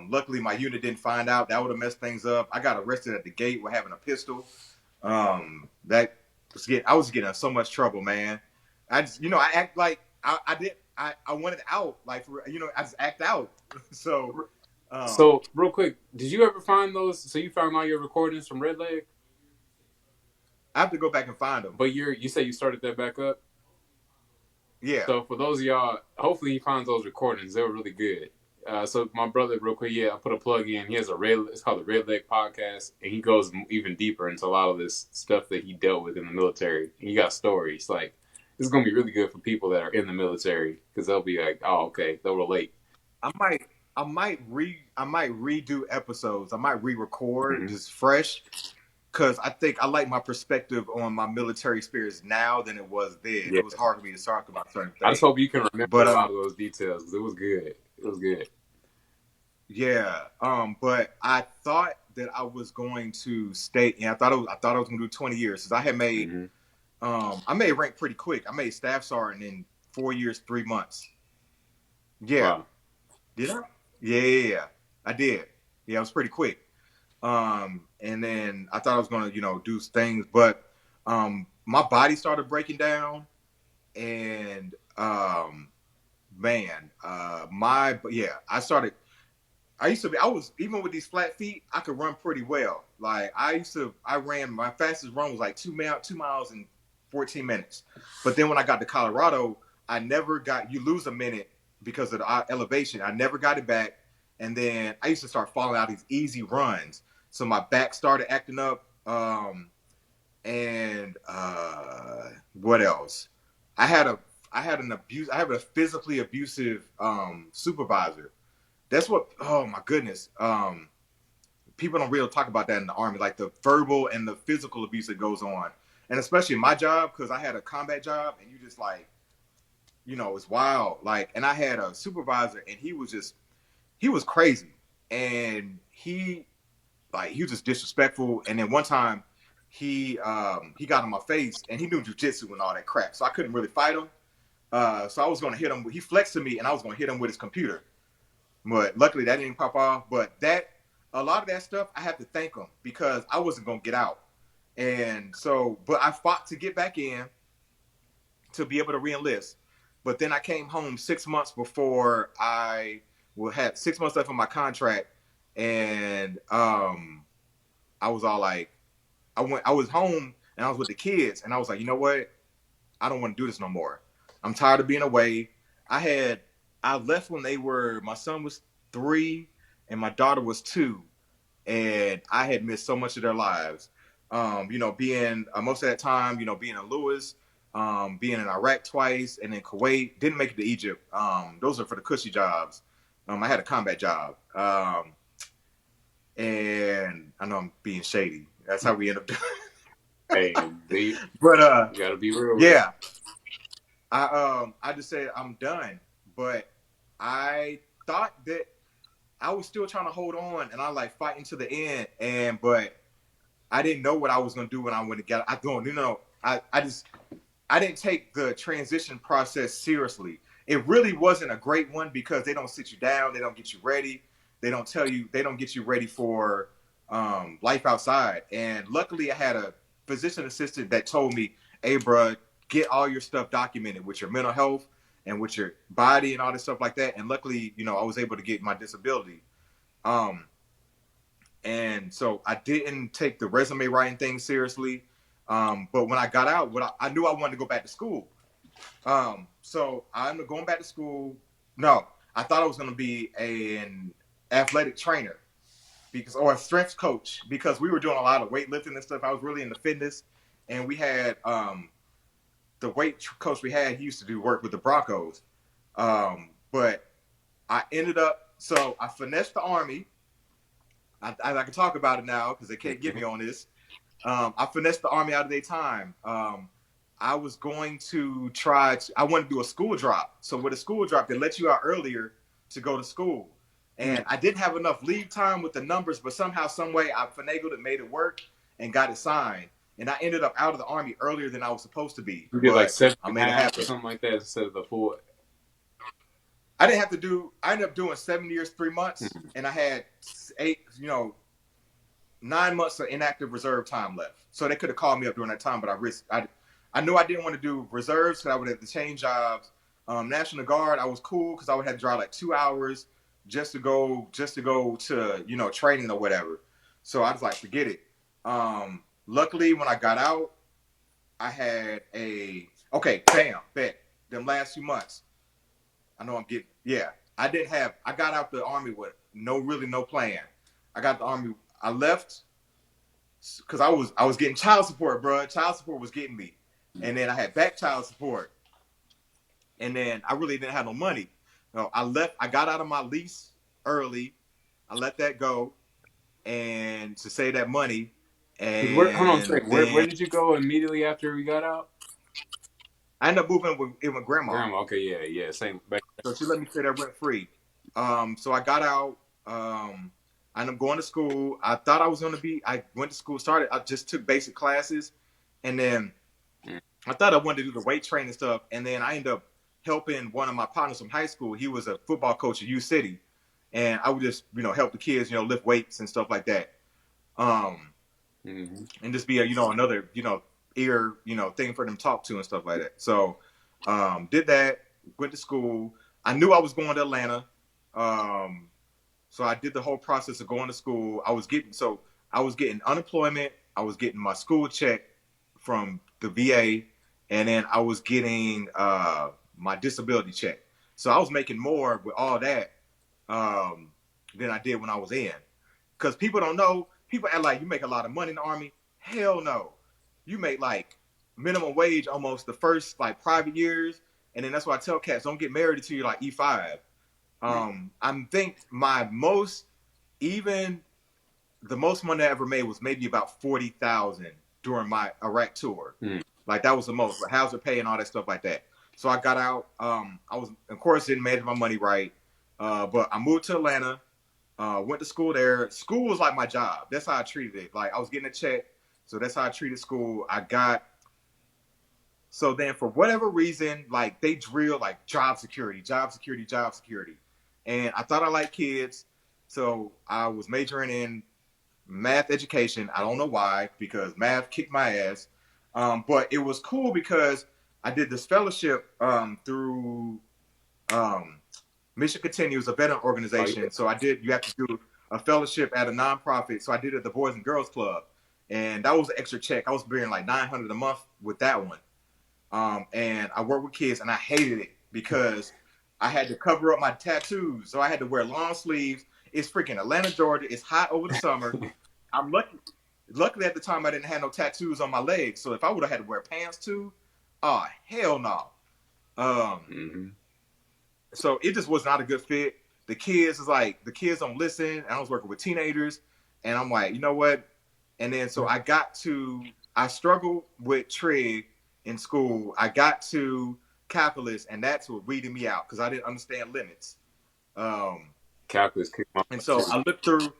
Luckily, my unit didn't find out. That would have messed things up. I got arrested at the gate with having a pistol. I was getting in so much trouble, man. I act like I wanted out, like I just act out. So, So real quick, did you ever find those? So you found all your recordings from Red Leg, I have to go back and find them. but you say you started that back up. Yeah, So for those of y'all, hopefully he finds those recordings. They were really good. So my brother, real quick, yeah, I put a plug in. He has it's called the Red Leg Podcast, and he goes even deeper into a lot of this stuff that he dealt with in the military. And he got stories like this is gonna be really good for people that are in the military because they'll be like, oh, okay, they'll relate. I might I might redo episodes. I might re-record Mm-hmm. just fresh because I think I like my perspective on my military experience now than it was then. Yeah, It was hard for me to talk about certain I just things, hope you can remember but a lot of those details because it was good. It was good. yeah, but I thought that I was going to stay, and I thought I was going to do 20 years because Mm-hmm. I made rank pretty quick. I made staff sergeant in 4 years, 3 months. Yeah, Wow. did I? Yeah, I did. Yeah, it was pretty quick. And then I thought I was going to, do things, but my body started breaking down, and man, I was even with these flat feet, I could run pretty well. Like I ran my fastest run was like 2 miles in 14 minutes. But then when I got to Colorado, I never got you lose a minute because of the elevation. I never got it back, and then I used to start falling out these easy runs. So my back started acting up, and what else? I had a I have a physically abusive supervisor. That's what. Oh my goodness. People don't really talk about that in the army, like the verbal and the physical abuse that goes on, and especially in my job because I had a combat job, and you just like, it's wild. Like, and I had a supervisor, and he was crazy, and he was just disrespectful. And then one time, he got in my face, and he knew jujitsu and all that crap, so I couldn't really fight him. So I was gonna hit him. He flexed to me, and I was gonna hit him with his computer. But luckily that didn't pop off. But that a lot of that stuff I have to thank him because I wasn't gonna get out. And so, but I fought to get back in to be able to reenlist. But then I came home 6 months before had 6 months left on my contract, and I was all like, I was home and I was with the kids, and I was like, you know what? I don't want to do this no more. I'm tired of being away. I had I left when my son was 3 and my daughter was 2, and I had missed so much of their lives. Being most of that time, being in Lewis, being in Iraq twice, and in Kuwait. Didn't make it to Egypt. Those are for the cushy jobs. I had a combat job, and I know I'm being shady. That's how we end up doing. Hey, B, But you gotta be real with yeah, I just said I'm done. But I thought that I was still trying to hold on, and I like fighting to the end. But I didn't know what I was gonna do when I went to get. I don't, I didn't take the transition process seriously. It really wasn't a great one because they don't sit you down, they don't get you ready, they don't get you ready for life outside. And luckily, I had a physician assistant that told me, "Hey, bro, get all your stuff documented with your mental health and with your body and all this stuff like that." And luckily, I was able to get my disability. Um, and so I didn't take the resume writing thing seriously. But when I got out, I knew I wanted to go back to school. So I'm going back to school. No, I thought I was going to be an athletic trainer or a strength coach because we were doing a lot of weightlifting and stuff. I was really into fitness, and we had the coach we had. He used to do work with the Broncos, but I ended up. So I finessed the army. I can talk about it now because they can't get it. me on this. I finessed the army out of their time. I was going to I wanted to do a school drop. So with a school drop, they let you out earlier to go to school. And I didn't have enough leave time with the numbers, but somehow, some way, I finagled it, made it work, and got it signed. And I ended up out of the army earlier than I was supposed to be, You did like but seven I and a made it half or happen. something like that instead of the full. I didn't have to do. I ended up doing 7 years, 3 months, Hmm. and I had 9 months of inactive reserve time left. So they could have called me up during that time, but I knew I didn't want to do reserves because I would have to change jobs. National Guard, I was cool because I would have to drive like 2 hours just to go to training or whatever. So I was like, forget it. Luckily, when I got out, I had bam, bet them last few months. I know I'm getting yeah. I got out the army with no plan. I got the army. I left because I was getting child support, bro. Child support was getting me, and then I had back child support, and then I really didn't have no money. So I left. I got out of my lease early. I let that go, and to save that money, Cause hold on a and second. Where then did you go immediately after we got out? I ended up moving with grandma. Grandma. Okay, yeah, yeah. Same. Back. So she let me stay there rent free. So I got out. I ended up going to school. I thought I was gonna be. I went to school. I just took basic classes, and then I thought I wanted to do the weight training stuff. And then I ended up helping one of my partners from high school. He was a football coach at U City, and I would just help the kids lift weights and stuff like that. Um, Mm-hmm. and just be a another ear thing for them to talk to and stuff like that. So did that, went to school. I knew I was going to Atlanta. Um, so I did the whole process of going to school. I was getting unemployment, I was getting my school check from the VA, and then I was getting my disability check. So I was making more with all that um, than I did when I was in. Because people don't know, people act like you make a lot of money in the army. Hell no. you make like minimum wage almost the first like private years, and then that's why I tell cats don't get married until you're like E5. I think my most even the most money I ever made was maybe about 40,000 during my Iraq tour. Mm. Like that was the most. Like housing pay and all that stuff like that. So I got out. I was of course didn't manage my money right, but I moved to Atlanta. Went to school there. School was like my job. That's how I treated it. Like I was getting a check, so that's how I treated school. I got so then for whatever reason, like they drill like job security, job security, job security, and I thought I liked kids, so I was majoring in math education. I don't know why, because math kicked my ass. But it was cool because I did this fellowship through um, Mission Continues, a veteran Oh yeah. organization. So I did. You have to do a fellowship at a nonprofit. So I did it at the Boys and Girls Club, and that was an extra check. I was being like 900 a month with that one. And I worked with kids, and I hated it because I had to cover up my tattoos. So I had to wear long sleeves. It's freaking Atlanta, Georgia. It's hot over the summer. I'm lucky. Luckily, at the time, I didn't have no tattoos on my legs. So if I would have had to wear pants too, oh hell no. Um, Mm-hmm. so it just was not a good fit. The kids is like the kids don't listen. I was working with teenagers, and I'm like, you know what? And then so I struggled with trig in school. I got to calculus, and that's what weeded me out because I didn't understand limits. Um, Calculus kicked my and butt so too. I looked through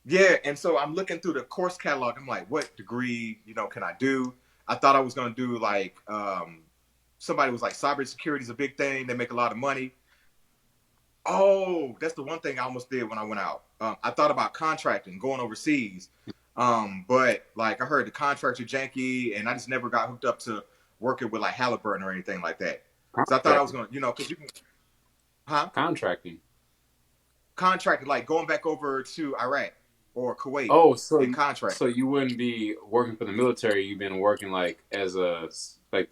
Yeah, and so I'm looking through the course catalog. I'm like, what degree, can I do? I thought I was gonna do like somebody was like cybersecurity is a big thing. They make a lot of money. Oh, that's the one thing I almost did when I went out. I thought about contracting, going overseas, but like I heard the contracts are janky, and I just never got hooked up to working with like Halliburton or anything like that. So I thought I was Contracting. gonna, because you can, huh? Contracting. Contracting like going back over to Iraq or Kuwait Oh, and contract. so you wouldn't be working for the military. You've been working like as a like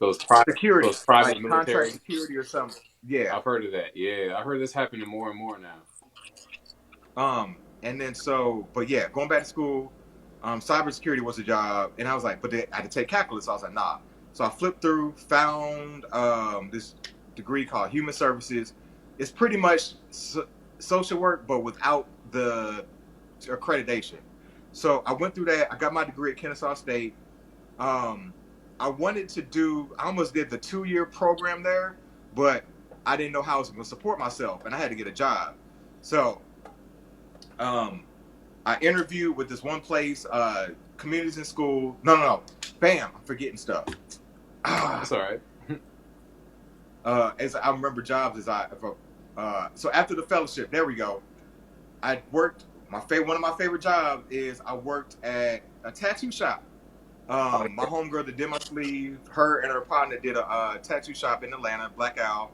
Security, those private like contract military. security or something. Yeah. I've heard of that. Yeah, I've heard this happening more and more now. And then so, but yeah, going back to school, cybersecurity was a job, and I was like, but I had to take calculus. So I was like, nah. So I flipped through, found this degree called human services. It's pretty much social work, but without the accreditation. So I went through that. I got my degree at Kennesaw State. Um, I wanted to do. I almost did the 2 year program there, but I didn't know how I was going to support myself, and I had to get a job. So um, I interviewed with this one place, communities in school. No. Bam, I'm forgetting stuff. That's all right. As I remember jobs as so after the fellowship, there we go. I worked one of my favorite jobs is I worked at a tattoo shop. Oh, My homegirl that did my sleeve, her and her partner did a tattoo shop in Atlanta, Black Owl,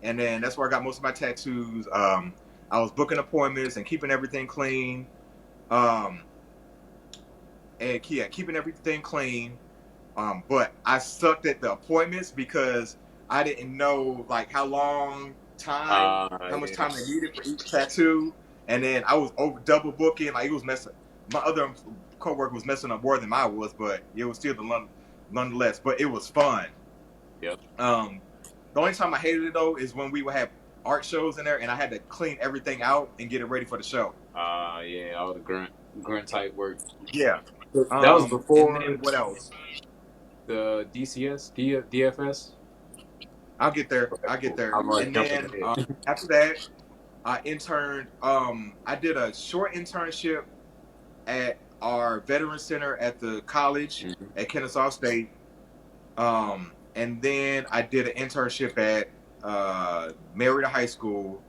and then that's where I got most of my tattoos. I was booking appointments and keeping everything clean. Um, and yeah, keeping everything clean. But I sucked at the appointments because I didn't know like how much yeah. time they needed for each tattoo, and then I was over double booking. Like it was messing. My other coworker was messing up more than I was, but it was still nonetheless. But it was fun. Yep. Um, the only time I hated it though is when we would have art shows in there, and I had to clean everything out and get it ready for the show. Yeah, all the grunt type work. Yeah. That was And then before what else? the DFS. I'll get there. Okay, I'll get cool. there. I'm already And jumping then ahead. after that, I interned. I did a short internship at our veteran center at the college Mhm. at Kennesaw State. And then I did an internship at Merida High School.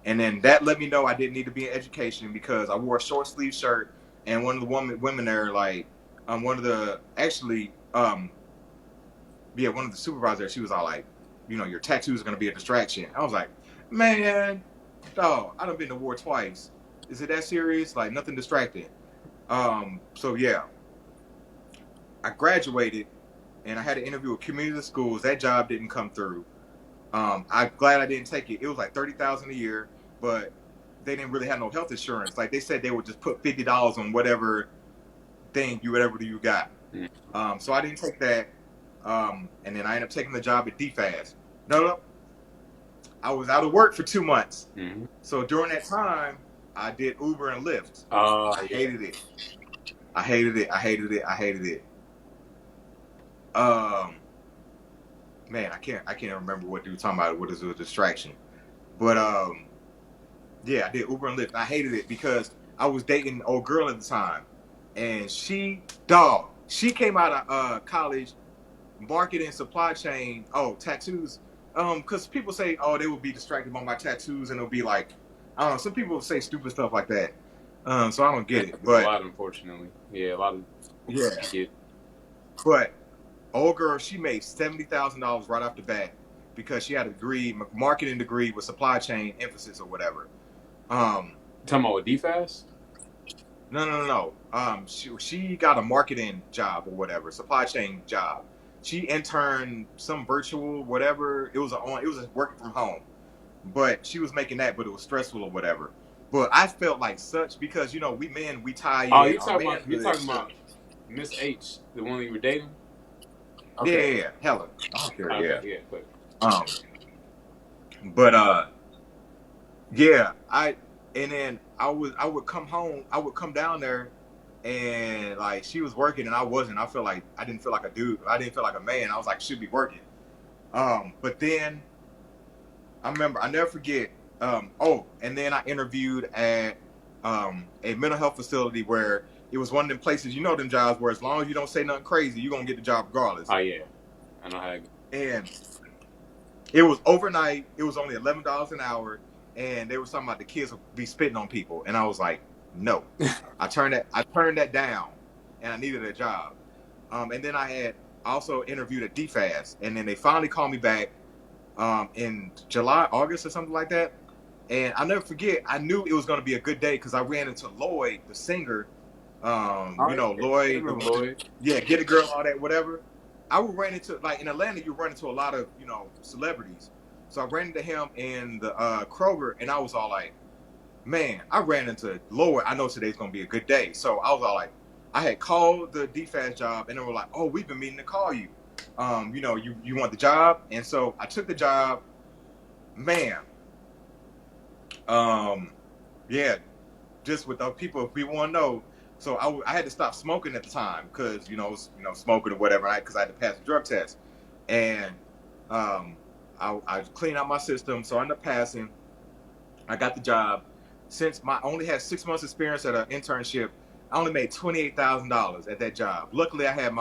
And then that let me know I didn't need to be in education because I wore a short sleeve shirt. And one of the women there, like, one of the actually, yeah, one of the supervisors, she was all like, your tattoos are gonna be a distraction. I was like, man, dog, I done been to war twice. Is it that serious? Like nothing distracting. So yeah, I graduated and I had an interview with community schools. That job didn't come through. I'm glad I didn't take it. It was like 30,000 a year, but they didn't really have no health insurance. Like they said they would just put $50 on whatever you got. So I didn't take that. And then I ended up taking the job at DFAS. No, I was out of work for 2 months. Mm-hmm. So during that time, I did Uber and Lyft. I Yeah. hated it. I hated it. I hated it. I hated it. Um, man, I can't remember what you were talking about. What is a distraction? But yeah, I did Uber and Lyft. I hated it because I was dating an old girl at the time, and she came out of college, marketing, supply chain. Oh, tattoos. Because people say, oh, they would be distracted by my tattoos, and it'll be like, I don't know. Some people say stupid stuff like that. So I don't Yeah, get it. there's a But lot, unfortunately. Yeah, a lot of yeah, get. but old girl, she made $70,000 right off the bat because she had a degree, marketing degree with supply chain emphasis or whatever. Um, Talking about with DFAS? no. She got a marketing job or whatever, supply chain job. She interned some virtual whatever. It was working from home, but she was making that, but it was stressful or whatever. But I felt like such because we men we tie Oh, in our you're manhood talking to about Miss H, the one that you were dating? Okay. yeah, hella. I don't care, Okay. yeah. Yeah. But Um, but yeah, and then I would come home, I would come down there, and like she was working and I wasn't. I didn't feel like a dude. I didn't feel like a man. I was like, should be working. But then I remember, I never forget. And then I interviewed at a mental health facility where it was one of them places, them jobs where as long as you don't say nothing crazy, you're gonna get the job regardless. oh yeah, I know how. And it was overnight. It was only $11 an hour, and they were talking about the kids would be spitting on people, and I was like, no. I turned that down, and I needed a job. And then I had also interviewed at DFAS, and then they finally called me back in July, August, or something like that. And I'll never forget. I knew it was going to be a good day because I ran into Lloyd, the singer. Oh yeah, I Lloyd, the remember one, Lloyd. yeah, get a girl, all that, whatever. I would run into like in Atlanta, you run into a lot of celebrities. So I ran into him in the Kroger, and I was all like, "Man, I ran into Lloyd. I know today's gonna be a good day." So I was all like, I had called the DFAS job, and they were like, "Oh, we've been meaning to call you. You want the job?" And so I took the job. Man, um, yeah, just with the people, if we want to know. So I had to stop smoking at the time because smoking or whatever, because I had to pass the drug test, and um, I cleaned out my system, so I ended up passing. I got the job. Since I only had 6 months experience at an internship, I only made $28,000 at that job. Luckily I had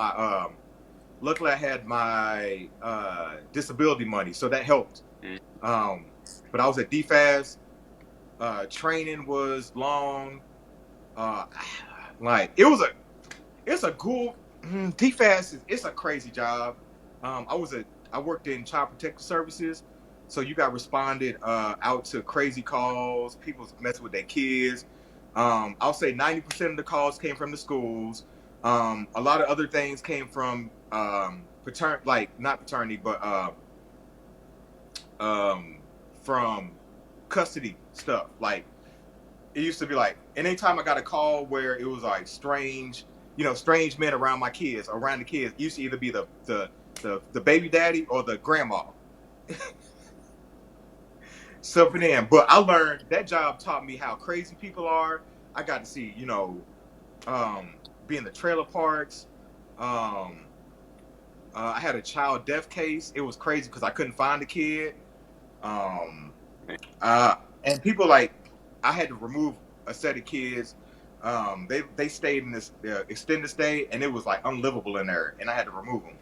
my disability money, so that helped. Mm. Um, but I was at DFAS. Training was long. Uh, like it's a cool DFAS. It's a crazy job. I worked in child protective services, so you got responded out to crazy calls. People messing with their kids. I'll say 90% of the calls came from the schools. A lot of other things came from like not paternity, but um, from custody stuff. Like it used to be like anytime I got a call where it was like strange men around my kids, around the kids, it used to either be the baby daddy or the grandma. So for them, but I learned that job taught me how crazy people are. I got to see, um, be in the trailer parks. Um, I had a child death case. It was crazy because I couldn't find the kid. Um, Uh, and people like I had to remove a set of kids. They stayed in this extended stay, and it was like unlivable in there, and I had to remove them.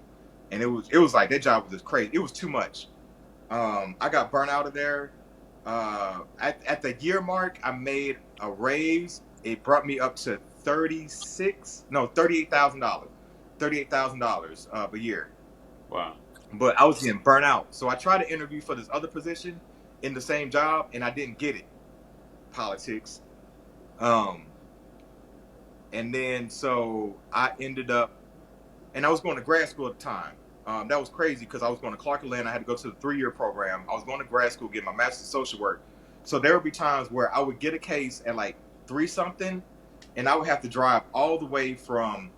And it was like that job was just crazy. It was too much. I got burnt out of there. At the year mark, I made a raise. It brought me up to $38,000, $38,000 a year. Wow. But I was getting burnt out, so I tried to interview for this other position in the same job, and I didn't get it. Politics. Um, and then so I ended up, and I was going to grad school at the time. That was crazy because I was going to Clark Atlanta. I had to go to the 3-year program. I was going to grad school, get my master's in social work. So there would be times where I would get a case at like 3 something, and I would have to drive all the way from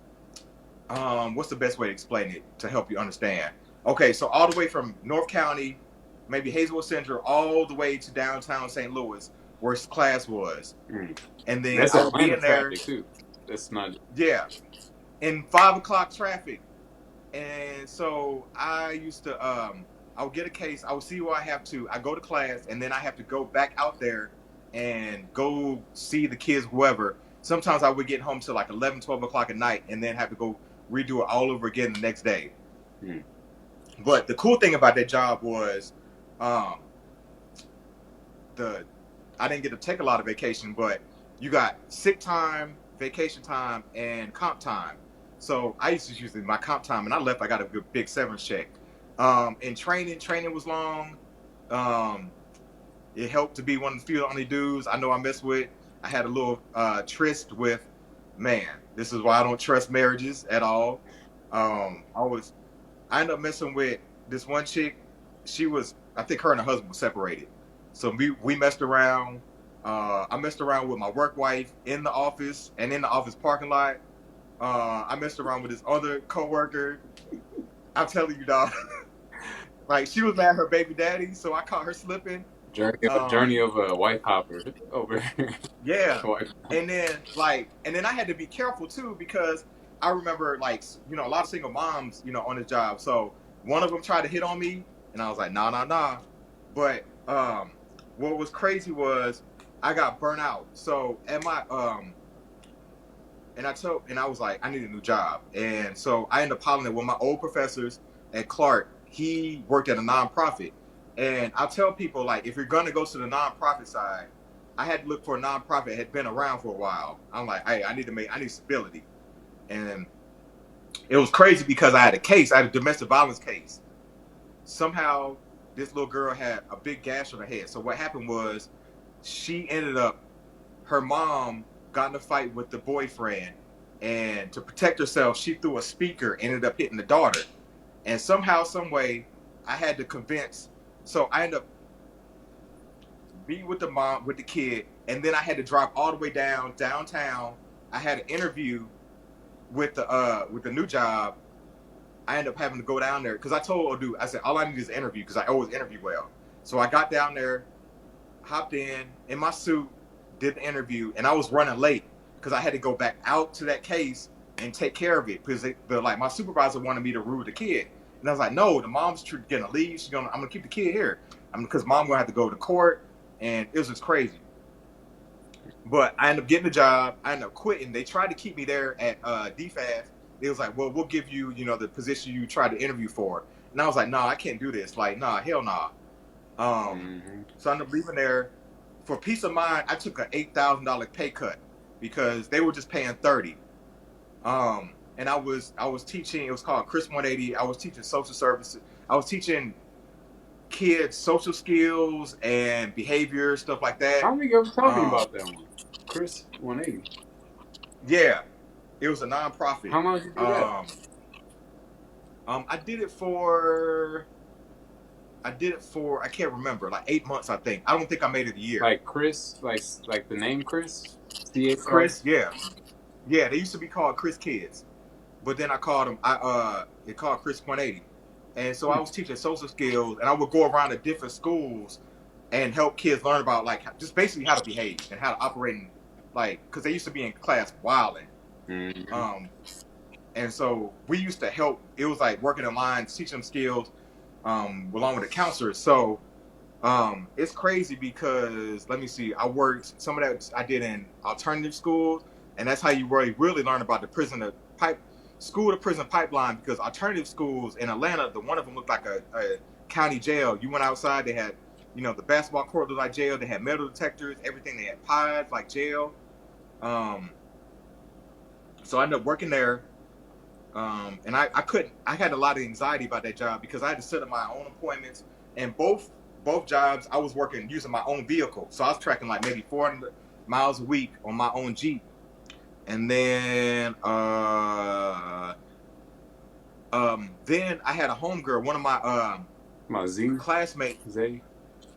What's the best way to explain it to help you understand? Okay, so all the way from North County, maybe Hazelwood Central, all the way to downtown St. Louis, where class was, Mm. and then That's I would be Atlanta in there, traffic too. That's not. yeah, in 5 o'clock traffic. And so I used to I would get a case, I would see where I have to, I go to class, and then I have to go back out there and go see the kids, whoever. Sometimes I would get home to like 11, 12 o'clock at night, and then have to go redo it all over again the next day. Mm. But the cool thing about that job was um the I didn't get to take a lot of vacation, but you got sick time, vacation time, and comp time. So I used to use my comp time, and I left. I got a good big severance check. And training was long. Um, it helped to be one of the few only dudes I know I messed with. I had a little tryst with, man. This is why I don't trust marriages at all. I was I ended up messing with this one chick. She was, I think her and her husband were separated. So we messed around. I messed around with my work wife in the office and in the office parking lot. I messed around with this other coworker. I'm telling you, dog. Like she was mad at her baby daddy, so I caught her slipping. Journey Um, of a wife hopper over here. Yeah. Wife. And then I had to be careful too because I remember like a lot of single moms on the job. So one of them tried to hit on me, and I was like, nah, nah, nah. But what was crazy was I got burnt out. So at my and I was like, I need a new job, and so I ended up hollering at one of my old professors at Clark. He worked at a nonprofit, and I tell people like, if you're gonna go to the nonprofit side, I had to look for a nonprofit that had been around for a while. I'm like, hey, I need stability, and it was crazy because I had a domestic violence case. Somehow, this little girl had a big gash on her head. So what happened was, she ended up her mom got in a fight with the boyfriend, and to protect herself, she threw a speaker, ended up hitting the daughter. And somehow, some way, I had to convince. So I ended up being with the mom, with the kid, and then I had to drive all the way downtown. I had an interview with the new job. I ended up having to go down there because I told dude, I said all I need is an interview because I always interview well. So I got down there, hopped in my suit, did the interview, and I was running late because I had to go back out to that case and take care of it because my supervisor wanted me to rule the kid, and I was like, no, the mom's gonna leave. I'm gonna keep the kid here. Because mom gonna have to go to court, and it was just crazy. But I ended up getting the job. I ended up quitting. They tried to keep me there at DFAS. It was like, well, we'll give you, the position you tried to interview for. And I was like, no, I can't do this. Like, nah, hell nah. Mm-hmm. So I ended up leaving there. For peace of mind, I took an $8,000 pay cut because they were just paying 30. And I was teaching. It was called Chris 180. I was teaching social services. I was teaching kids social skills and behavior stuff like I that. don't think you ever told me Um, about that one. Chris 180. yeah, it was a nonprofit. How long did you do that? Um, I did it for I can't remember, like 8 months, I think. I don't think I made it a year. Like Chris, like the name Chris, CHR. Chris, yeah, yeah. They used to be called Chris Kids, but then I called them. It called Chris 180, and so I was teaching social skills, and I would go around to different schools and help kids learn about like just basically how to behave and how to operate in, like, because they used to be in class wilding. Mm-hmm. Um, and so we used to help. It was like working in lines, teaching them skills, along with the counselors. So it's crazy because let me see. I worked some of that I did in alternative schools, and that's how you really learn about the school to prison pipeline. Because alternative schools in Atlanta, the one of them looked like a county jail. You went outside, they had the basketball court looked like jail. They had metal detectors, everything. They had pods like jail. Um, so I ended up working there. And I couldn't. I had a lot of anxiety about that job because I had to set up my own appointments, and both jobs I was working using my own vehicle, so I was tracking like maybe 400 miles a week on my own Jeep, and then I had a homegirl, one of my My Z, classmates. Zay.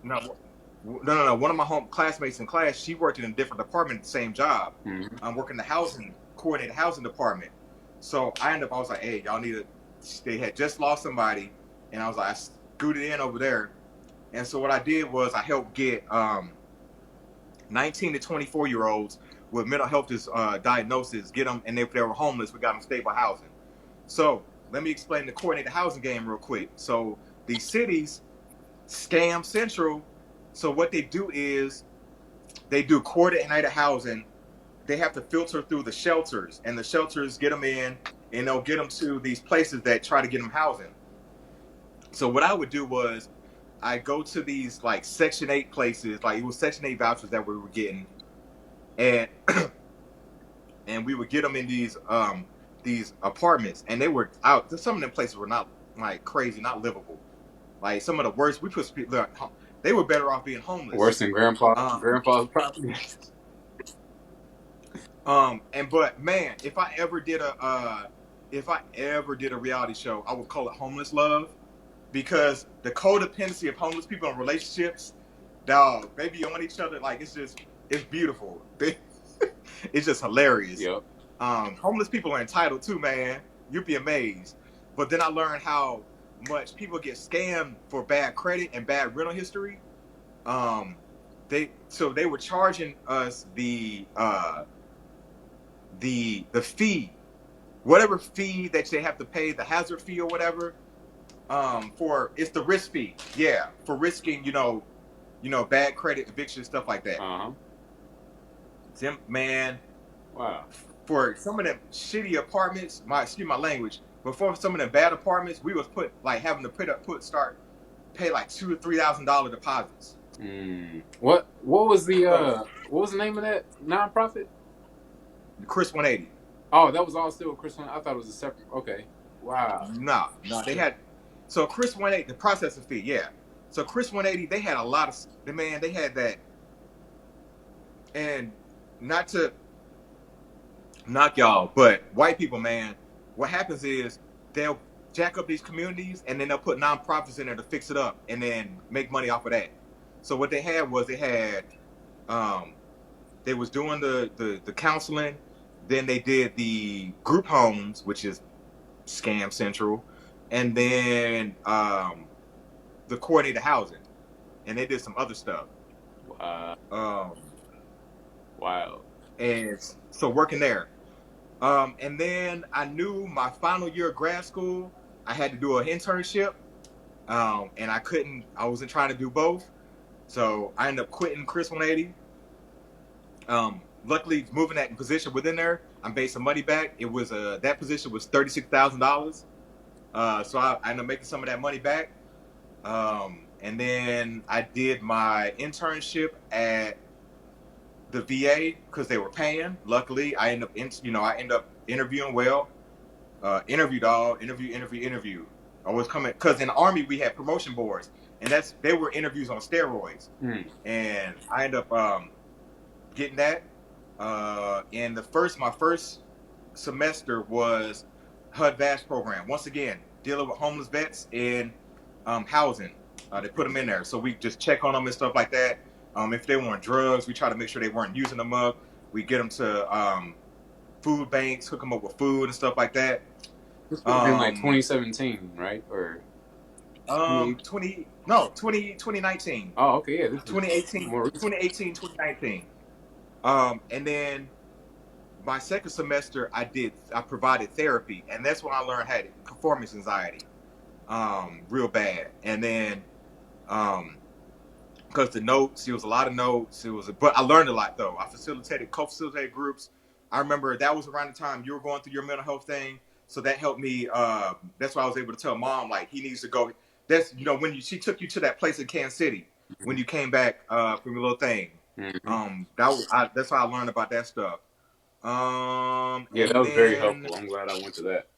No, no. One of my home classmates in class, she worked in a different department, the same job. Mm-hmm. I'm working the housing coordinated housing department. So I was like, hey, y'all need to. They had just lost somebody, and I was like, I scooted in over there. And so what I did was I helped get 19 to 24 year olds with mental health diagnosis, get them, and if they were homeless, we got them stable housing. So let me explain the coordinated housing game real quick. So these cities scam central. So what they do is they do coordinated housing. They have to filter through the shelters, and the shelters get them in, and they'll get them to these places that try to get them housing. So what I would do was I go to these like Section 8 places, like it was Section 8 vouchers that we were getting, and and we would get them in these apartments, and they were out. Some of them places were not like crazy, not livable. Like some of the worst, we put people. They were better off being homeless. Worse than Um, grandpa's property. and but man, if I ever did a reality show, I would call it Homeless Love because the codependency of homeless people in relationships, dog, they be on each other like it's beautiful. It's just hilarious. Yep. Homeless people are entitled too, man. You'd be amazed. But then I learned how much people get scammed for bad credit and bad rental history. Um, they were charging us the fee, whatever fee that they have to pay, the hazard fee or whatever. For it's the risk fee, yeah, for risking, bad credit, eviction, stuff like that. Uh huh. Them, man, Wow. for some of them shitty apartments, excuse my language, but for some of them bad apartments, we was having to start pay like $2,000 to $3,000 deposits. What was the So what was the name of that nonprofit? Chris 180. Oh, that was all still Chris. I thought it was a separate. Okay. Wow. No, they had so Chris 180, the processing fee, yeah. So Chris 180, they had a lot of they had that, and not to knock y'all, but white people, man, what happens is they'll jack up these communities and then they'll put nonprofits in there to fix it up and then make money off of that. So what they had was um they was doing the counseling, then they did the group homes, which is scam central, and then the coordinated housing, and they did some other stuff. Wow. Um Wow. and so working there. And then I knew my final year of grad school, I had to do an internship. And I wasn't trying to do both. So I ended up quitting Chris 180. Luckily, moving that position within there, I made some money back. It was that position was $36,000. So I ended up making some of that money back. And then I did my internship at the VA because they were paying. Luckily, I ended up interviewing well. Interviewed all, interview. I was coming because in the Army we had promotion boards, and they were interviews on steroids. Hmm. And I ended up getting that. And my first semester was HUD VASH program. Once again, dealing with homeless vets in housing. They put them in there, so we just check on them and stuff like that. If they weren't drugs, we try to make sure they weren't using them up. We get them to food banks, hook them up with food and stuff like that. This would have been like Um, 2017, right? Or 20. 20, no, 2019, Oh, okay. Yeah, this is 2018, more recent. 2018, 2019. And then my second semester, I provided therapy, and that's when I learned I had performance anxiety, real bad. And then, because the notes, it was a lot of notes. But I learned a lot though. I co-facilitated groups. I remember that was around the time you were going through your mental health thing, so that helped me. That's why I was able to tell mom like he needs to go. That's when she took you to that place in Kansas City when you came back from your little thing. Mm-hmm. That's how I learned about that stuff. Yeah, that And was very then helpful. I'm glad I went to that.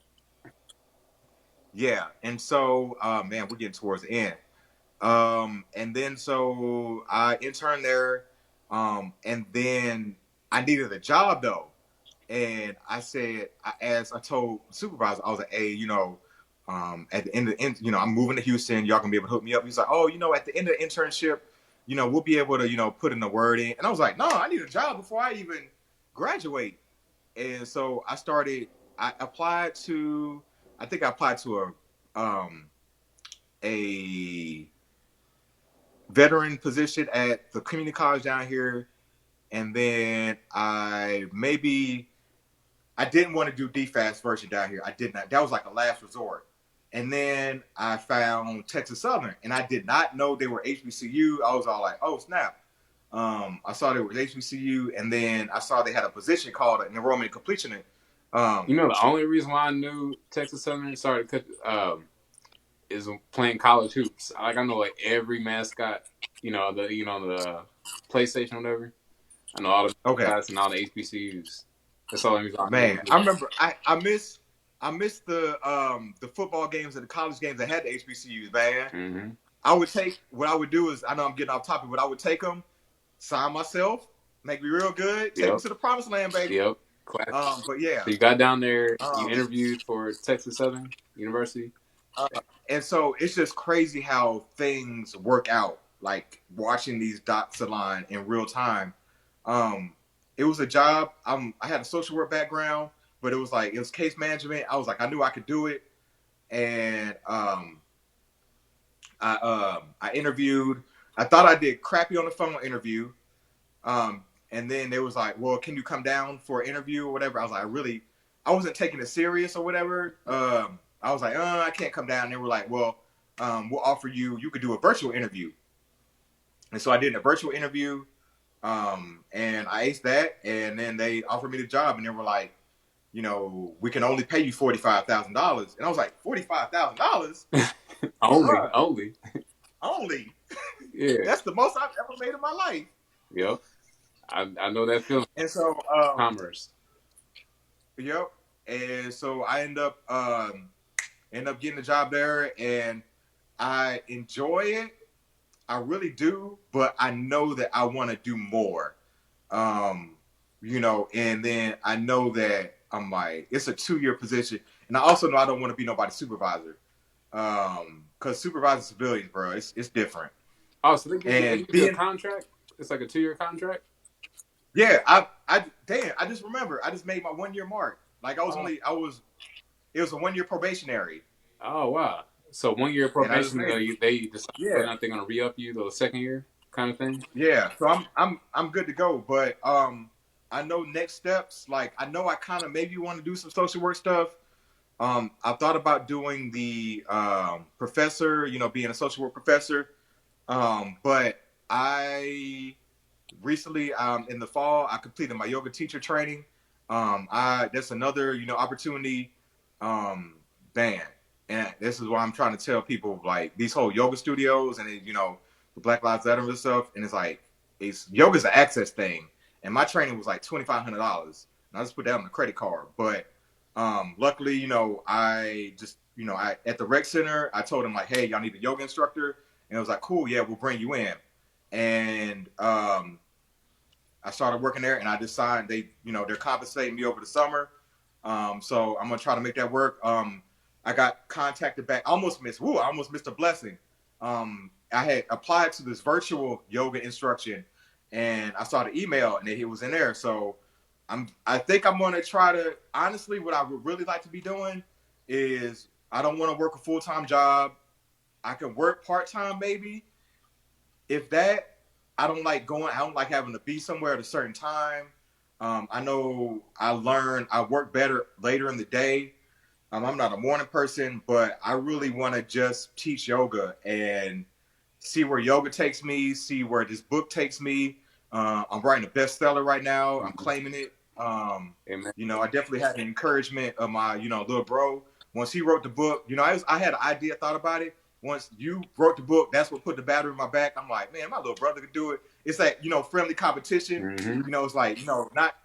yeah, and so man, we're getting towards the end. And then so I interned there, and then I needed a job though, and as I told the supervisor, I was like, hey, at the end of I'm moving to Houston. Y'all gonna be able to hook me up. He's like, oh, at the end of the internship, we'll be able to put in the word in. And I was like, no, I need a job before I even graduate. And so I started. I applied to. I think I applied to a veteran position at the community college down here, and then I didn't want to do DFAS version down here. I did not. That was like a last resort. And then I found Texas Southern, and I did not know they were HBCU. I was all like, "Oh snap!" I saw they were HBCU, and then I saw they had a position called an enrollment completion. You know, the only reason why I knew Texas Southern, sorry to cut, is playing college hoops. Like I know like every mascot, the PlayStation or whatever. I know all the Okay, mascots and all the HBCUs. That's the only reason I man, knew. I remember I missed the football games and the college games that had the HBCUs. Man, Mm-hmm. I would take what I would do is I know I'm getting off topic, but I would take them, sign myself, make me real good, take me Yep. to the promised land, baby. Yep. Classic. But yeah, So you got down there, you um, interviewed for Texas Southern University. uh, and so it's just crazy how things work out. Like watching these dots align in real time. Um, it was a job. I had a social work background, but it was case management. I was like, I knew I could do it, and I interviewed. I thought I did crappy on the phone interview. And then they was like, well, can you come down for an interview or whatever? I was like, I wasn't taking it serious or whatever. I was like, I can't come down. And they were like, well, we'll offer you could do a virtual interview. And so I did a virtual interview, and I aced that. And then they offered me the job, and they were like, we can only pay you $45,000. And I was like, $45,000, only, bruh, only. only. Yeah. That's the most I've ever made in my life. Yep. I know that feeling. And so, Commerce. yep. And so I end up getting a job there, and I enjoy it. I really do, but I know that I want to do more. Um, and then I know that I'm like, it's a 2-year position, and I also know I don't want to be nobody's supervisor. Because supervising civilians, bro, it's different. Oh, so they And give you a being contract? It's like a 2-year contract? yeah, damn, I just remember I just made my 1-year mark. Like Oh, it was a 1-year probationary, oh wow. So 1 year and I just probation, made it. they decide whether Yeah, or not they're gonna re up you the second year kind of thing. yeah. So I'm good to go. But I know next steps. Like I know I kind of maybe want to do some social work stuff. I thought about doing the professor, being a social work professor. But I recently, in the fall, I completed my yoga teacher training. I That's another opportunity. Um, man, and this is why I'm trying to tell people like these whole yoga studios and the Black Lives Matter and stuff. And it's like it's yoga's an access thing, and my training was like $2,500, and I just put that on the credit card. But luckily, I just I at the rec center, I told them like, hey, y'all need a yoga instructor, and it was like, cool, yeah, we'll bring you in. And I started working there, and I decided they're compensating me over the summer. So I'm gonna try to make that work. I got contacted back. I almost missed a blessing. I had applied to this virtual yoga instruction, and I saw the email, and it was in there. So I think I'm gonna try to. Honestly, what I would really like to be doing is I don't want to work a full-time job. I can work part-time maybe, if that. I don't like having to be somewhere at a certain time. I know I work better later in the day. I'm not a morning person, but I really want to just teach yoga and see where yoga takes me, see where this book takes me. I'm writing a bestseller right now. I'm Mm-hmm. claiming it. Amen. I definitely had the encouragement of my, little bro. Once he wrote the book, I had an idea, thought about it. Once you wrote the book, that's what put the battery in my back. I'm like, man, my little brother could do it. It's like, friendly competition. Mm-hmm. It's like, not,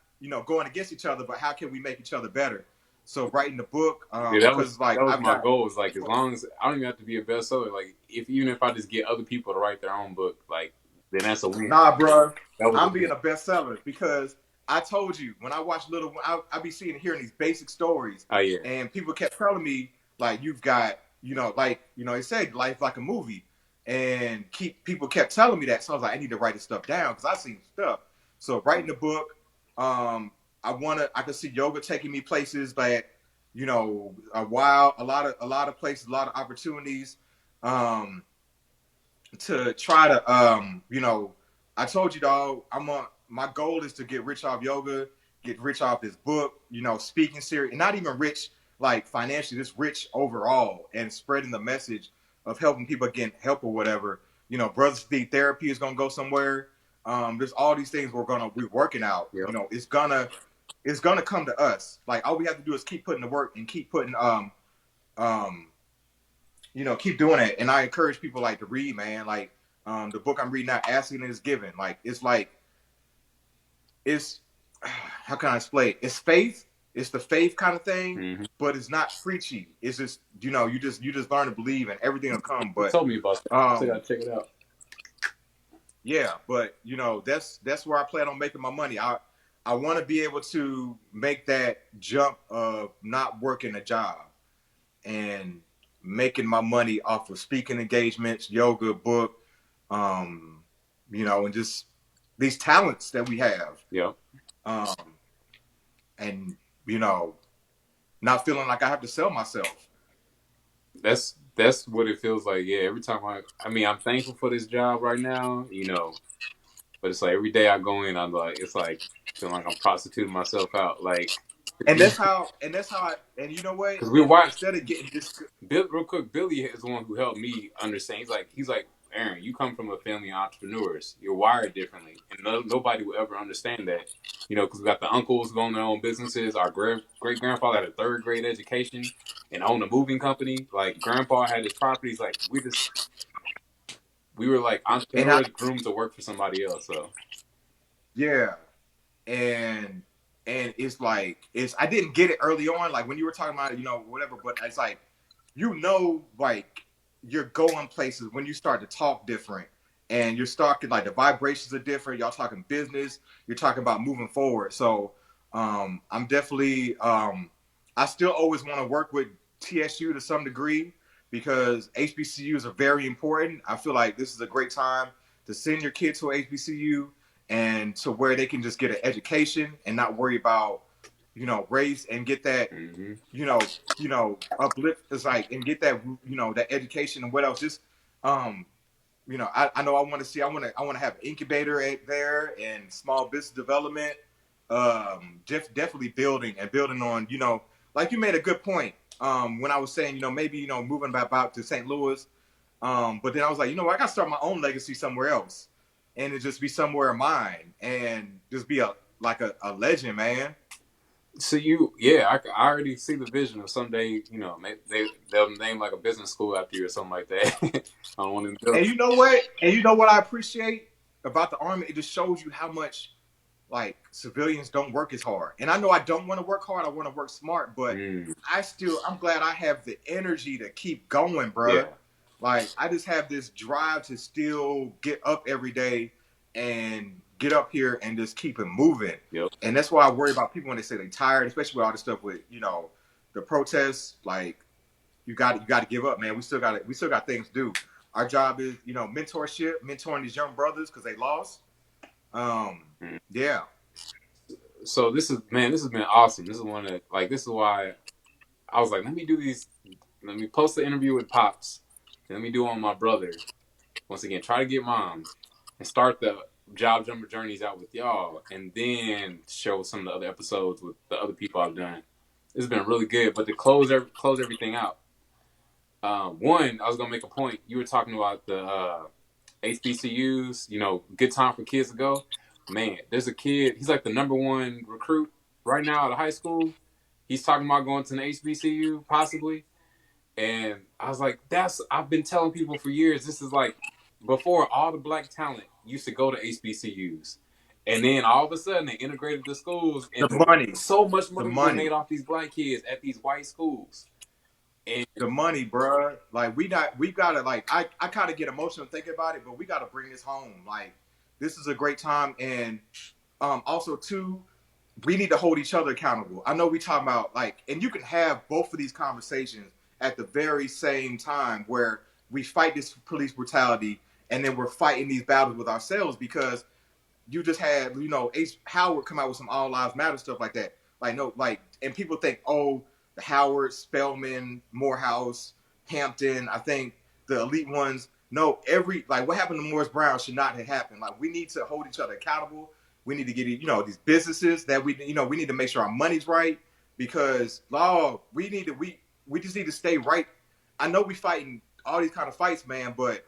going against each other, but how can we make each other better? So writing the book, Yeah, because like that was I've my got goal. Is like as long as I don't even have to be a bestseller. Like even if I just get other people to write their own book, like then that's a win. Nah, bro, That was a I'm win. being a bestseller because I told you when I watch Little, I be seeing and hearing these basic stories, Oh yeah. and people kept telling me like you've got, they said life like a movie, and people kept telling me that, so I was like, I need to write this stuff down because I seen stuff. So writing the book, I could see yoga taking me places that a lot of places, a lot of opportunities. Um, to try to I told you, dog, my goal is to get rich off yoga, get rich off this book, speaking series, and not even rich like financially, just rich overall, and spreading the message of helping people get help or whatever. Brothers Need Therapy is gonna go somewhere. There's all these things we're working out. Yep. It's gonna come to us. Like all we have to do is keep putting the work and keep putting um keep doing it. And I encourage people like to read, man. Like the book I'm reading now, Asking is Given. It's how can I explain? It's faith. It's the faith kind of thing, Mm-hmm. but it's not preachy. It's just you just learn to believe and everything will come. You But told me about that. So I gotta check it out. yeah, but that's where I plan on making my money. I want to be able to make that jump of not working a job and making my money off of speaking engagements, yoga, book, and just these talents that we have, Yep. um, and you know, not feeling like I have to sell myself. That's what it feels like. Yeah. Every time I mean, I'm thankful for this job right now. But it's like every day I go in, I'm like, it's like feeling like I'm prostituting myself out. Like, And that's how and you know what? because we And watch instead of getting this, Bill, real quick. Billy is the one who helped me understand. He's like, Aaron, you come from a family of entrepreneurs. You're wired differently, and nobody will ever understand that. Because we got the uncles who own their own businesses. Our great grandfather had a third grade education and owned a moving company. Like, grandpa had his properties. Like, we were like and I entrepreneurs groomed to work for somebody else. So yeah, and it's like I didn't get it early on, like when you were talking about it, whatever, but it's like like you're going places when you start to talk different, and you're starting like the vibrations are different. Y'all talking business, you're talking about moving forward. So I'm definitely I still always want to work with TSU to some degree because HBCUs are very important. I feel like this is a great time to send your kid to HBCU and to where they can just get an education and not worry about race and get that mm-hmm. uplift is like and get that that education and what else just um I know I want to have an incubator there and small business development, definitely building on like you made a good point when I was saying maybe moving back out to St. Louis, but then I was like, I got to start my own legacy somewhere else, and it just be somewhere of mine, and just be a legend, man. So I already see the vision of someday. They'll name like a business school after you or something like that. I don't want to. And you know what? And you know what I appreciate about the Army? It just shows you how much like civilians don't work as hard. And I know I don't want to work hard. I want to work smart, but Mm, I'm glad I have the energy to keep going, yeah. bruh. Like I just have this drive to still get up every day and get up here and just keep it moving. Yep. And that's why I worry about people when they say they're tired, especially with all this stuff with the protests. Like you got to give up, man. We still got things to do. Our job is mentorship, mentoring these young brothers because they lost. Mm. Yeah. So this has been awesome. This is why I was like, let me do these. Let me post the interview with Pops, and let me do one with my brother. Once again, try to get moms and start the job jumper journeys out with y'all, and then show some of the other episodes with the other people I've done. It's been really good. But to close everything out, one, I was gonna make a point. You were talking about the HBCUs. Good time for kids to go. Man, there's a kid. He's like the number one recruit right now out of high school. He's talking about going to an HBCU possibly. And I was like, I've been telling people for years, this is like before all the black talent used to go to HBCUs. And then all of a sudden they integrated the schools The and money, so much the money was money, made off these black kids at these white schools. And the money, bruh. Like we gotta like I kind of get emotional thinking about it, but we gotta bring this home. Like this is a great time, and also too, we need to hold each other accountable. I know we talk about like, and you can have both of these conversations at the very same time where we fight this police brutality, and then we're fighting these battles with ourselves because you just had Ace Howard come out with some All Lives Matter stuff like that. Like no, like, and people think, oh, Howard, Spelman, Morehouse, Hampton. I think the elite ones. No, every like what happened to Morris Brown should not have happened. Like we need to hold each other accountable. We need to get these businesses that we need to make sure our money's right because we just need to stay right. I know we fighting all these kind of fights, man, but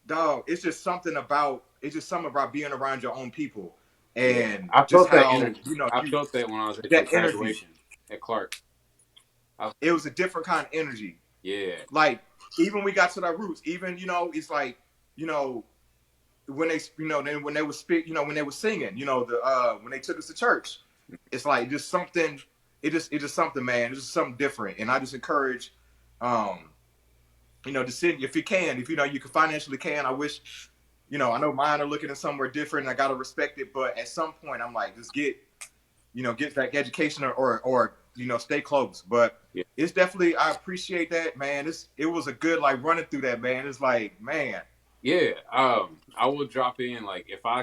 dog, it's just something about being around your own people Yeah, and I just felt that how energy. I felt that when I was at your that energy. graduation at Clark. I, It was a different kind of energy. yeah, Like even we got to our roots. Even it's like you know when they when they were when they were singing when they took us to church. It's like just something. It's just something, man. It's just something different. And I just encourage, um, the city if you can, if you can financially can. I wish I know mine are looking at somewhere different. And I gotta respect it, but at some point, I'm like, just get that education or stay close. But yeah, it's definitely I appreciate that, man. It was a good like running through that, man. It's like, man, yeah. I will drop in like if I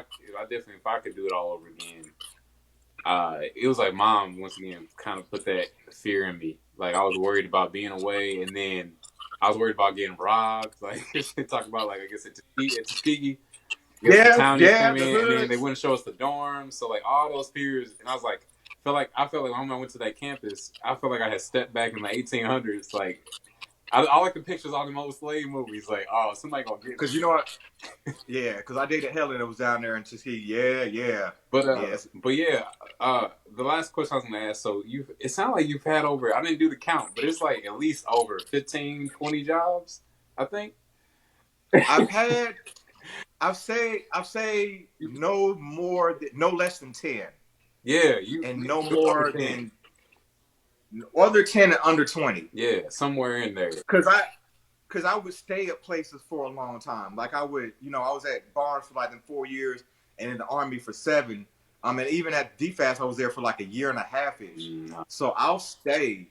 could do it all over again. It was like mom once again kind of put that fear in me. Like I was worried about being away, and then I was worried about getting robbed. Like talk about like I guess at Tuskegee, I guess the yeah, townies yeah, came the in, and then they hoods. wouldn't show us the dorms. So like all those fears, and I felt like when I went to that campus, I felt like I had stepped back in the 1800s. Like I like the pictures on the old slave movies. Like oh somebody gonna get Because me. you know what? Yeah, because I dated Helen that was down there in Tuskegee. Yeah, yeah, yes. But yeah, the last question I was gonna ask. So it sounds like you've had over. I didn't do the count, but it's like at least over 15, 20 jobs. I think. I've had I've say no less than 10, Yeah, and you no it was over more 10. than other 10 and under 20. Yeah, somewhere in there. Because I would stay at places for a long time. Like I would, I was at Barnes for like 4 years, and in the Army for 7. And even at DFAS, I was there for like a year and a half ish. Mm, So I'll stay.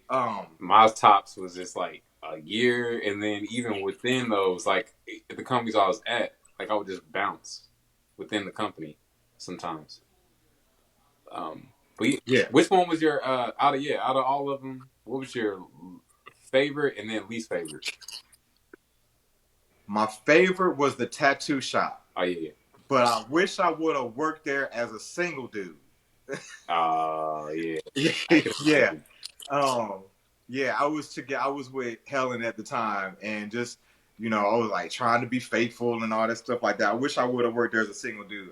my tops was just like a year, and then even within those, like the companies I was at, like I would just bounce within the company sometimes. But Yeah, which one was your out of all of them? What was your favorite and then least favorite? my favorite was the tattoo shop, Oh yeah, but I wish I would have worked there as a single dude. yeah. I could Yeah, imagine. um, yeah. I was with Helen at the time, and just I was like trying to be faithful and all that stuff like that. I wish I would have worked there as a single dude.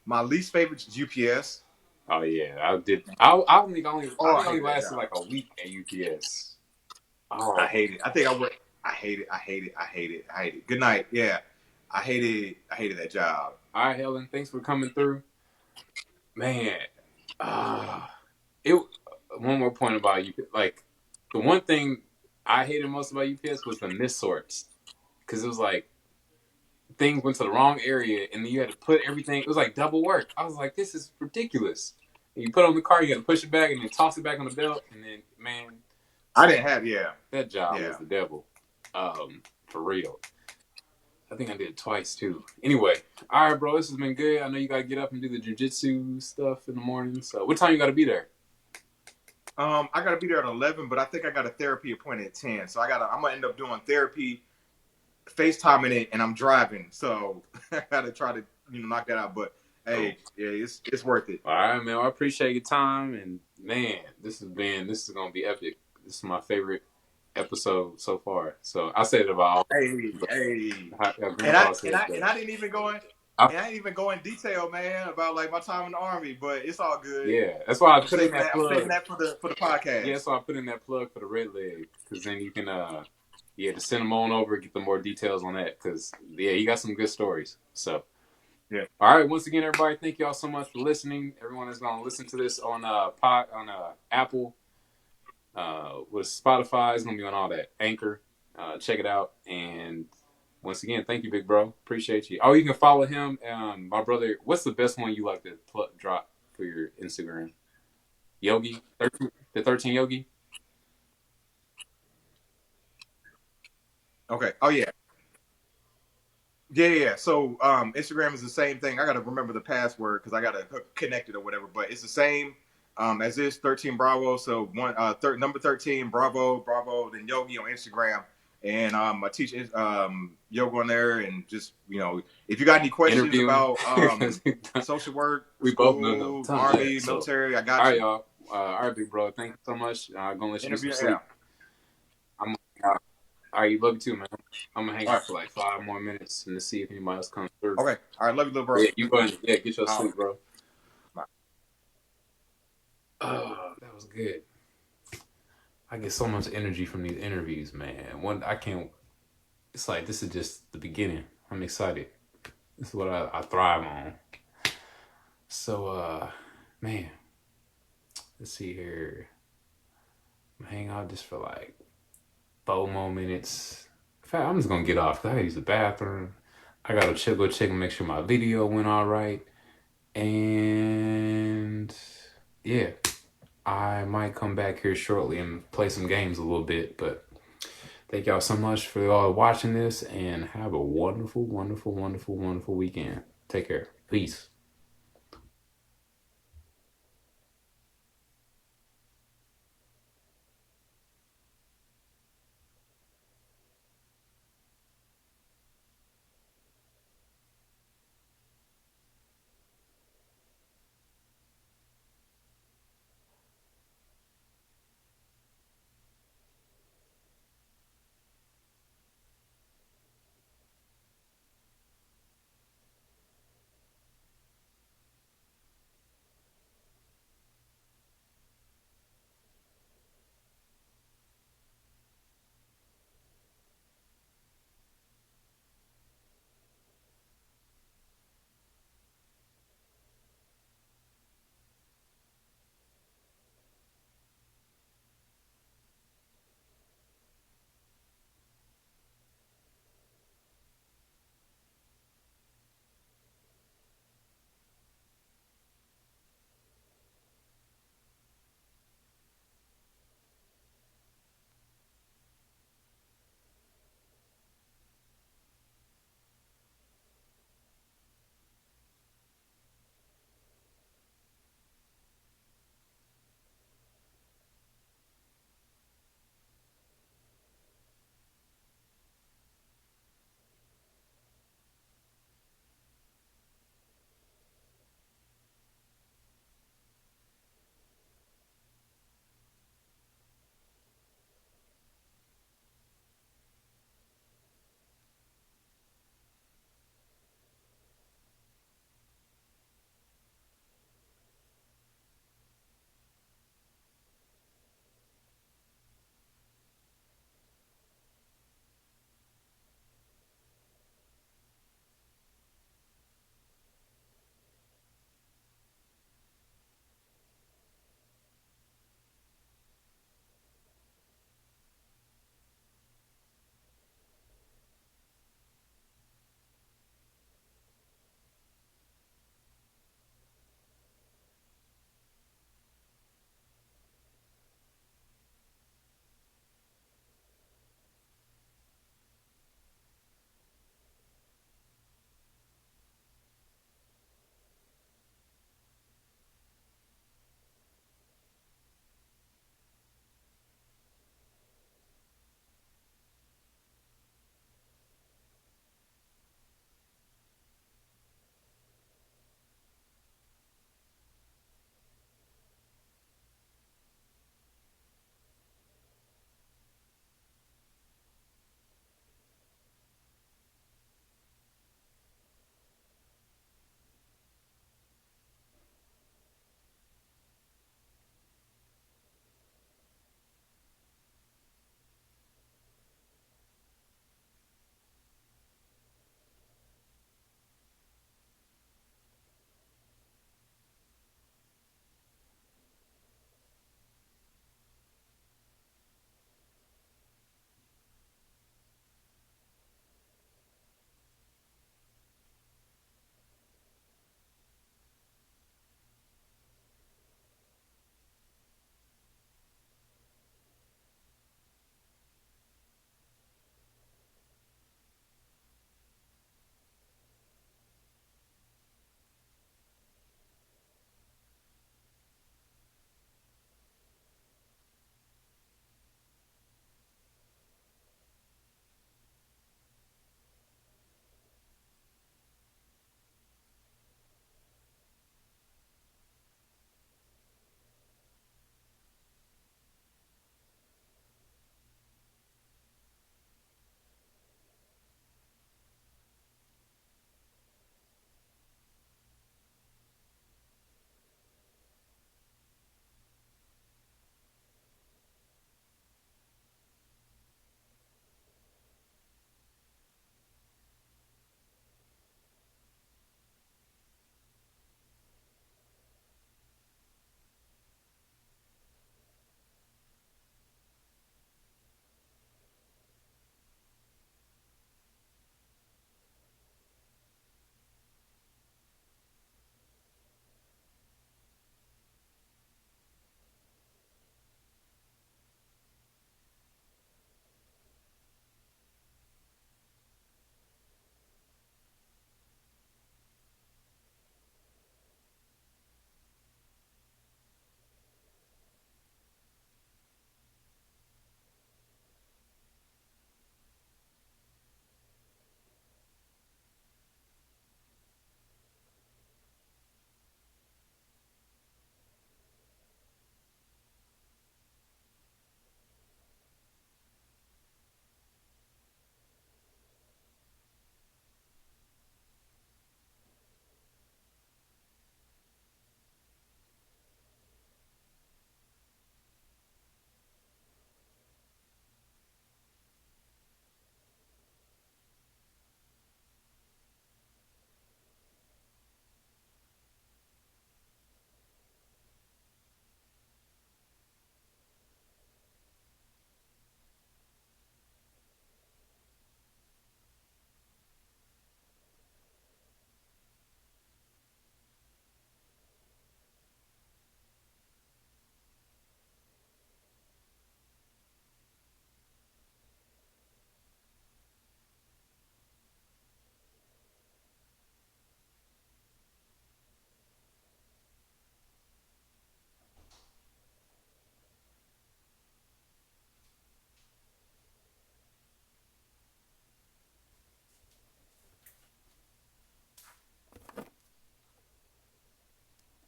My least favorite is UPS. Oh yeah, I did. I Oh, I think I only hated that lasted job. like a week at UPS. I Oh, hate it. I think I would. I hate it. I hate it. I hate it. I hate it. Good night. Yeah, I hated. I hated that job. all right, Helen. Thanks for coming through, man. Ah, it. One more point about you. Like the one thing I hated most about UPS was the missorts because it was like things went to the wrong area and then you had to put everything. It was like double work. I was like, this is ridiculous. And you put it on the car, you got to push it back and then toss it back on the belt, and then man, I didn't have. Yeah, that job was yeah. the devil, for real. I think I did it twice too. Anyway, all right, bro, this has been good. I know you gotta get up and do the jujitsu stuff in the morning. So, what time you gotta be there? I gotta be there at 11, but I think I got a therapy appointment at 10. So I'm gonna end up doing therapy, FaceTiming it, and I'm driving. So I gotta try to knock that out. But Cool. hey, yeah, it's worth it. All right, man. Well, I appreciate your time, and man, this is gonna be epic. This is my favorite episode so far. So I said it about all, Hey, but hey, how Grandpa and said that. I didn't even go in. I, And I didn't even go in detail, man, about like my time in the army, but it's all good. yeah, that's why I put in that I'm saving plug. that for the Yeah, podcast. that's why I put in that plug for the red leg, because then you can yeah, to send them on over, get the more details on that, because yeah, you got some good stories. So. Yeah. All right. Once again, everybody, thank you all so much for listening. Everyone is going to listen to this on Apple, with Spotify. It's going to be on all that. Anchor. Check it out. And once again, thank you, big bro. Appreciate you. Oh, you can follow him. My brother. What's the best one you like to drop for your Instagram? Yogi, 13, the 13 Yogi. Okay. Oh yeah. Yeah, yeah. Yeah. So Instagram is the same thing. I got to remember the password because I got to connect it or whatever. But it's the same. as is 13 Bravo. So number 13 Bravo, then Yogi on Instagram. And I teach yoga on there, and just if you got any questions Interviewing. about social work, We both know school, tons. Yeah. army, So, military, I all got right, you. y'all. All right, big bro. Thank you so much. Gonna let you get some Interview, yeah. sleep. I'm. All right, you love you too, man. I'm gonna hang All right, out for like 5 more minutes and to see if anybody else comes through. okay, all right. Love you, little bro. Yeah, you go ahead. Yeah, get your All sleep, bro. right. Oh, that was good. I get so much energy from these interviews, man. One, I can't. It's like this is just the beginning. I'm excited. This is what I thrive on. So, man, let's see here. I'm hang out just for like 4 more minutes. In fact, I'm just gonna get off. 'Cause I gotta use the bathroom. I gotta go check and make sure my video went all right. And yeah, I might come back here shortly and play some games a little bit. But thank y'all so much for all watching this, and have a wonderful, wonderful, wonderful, wonderful weekend. Take care. Peace.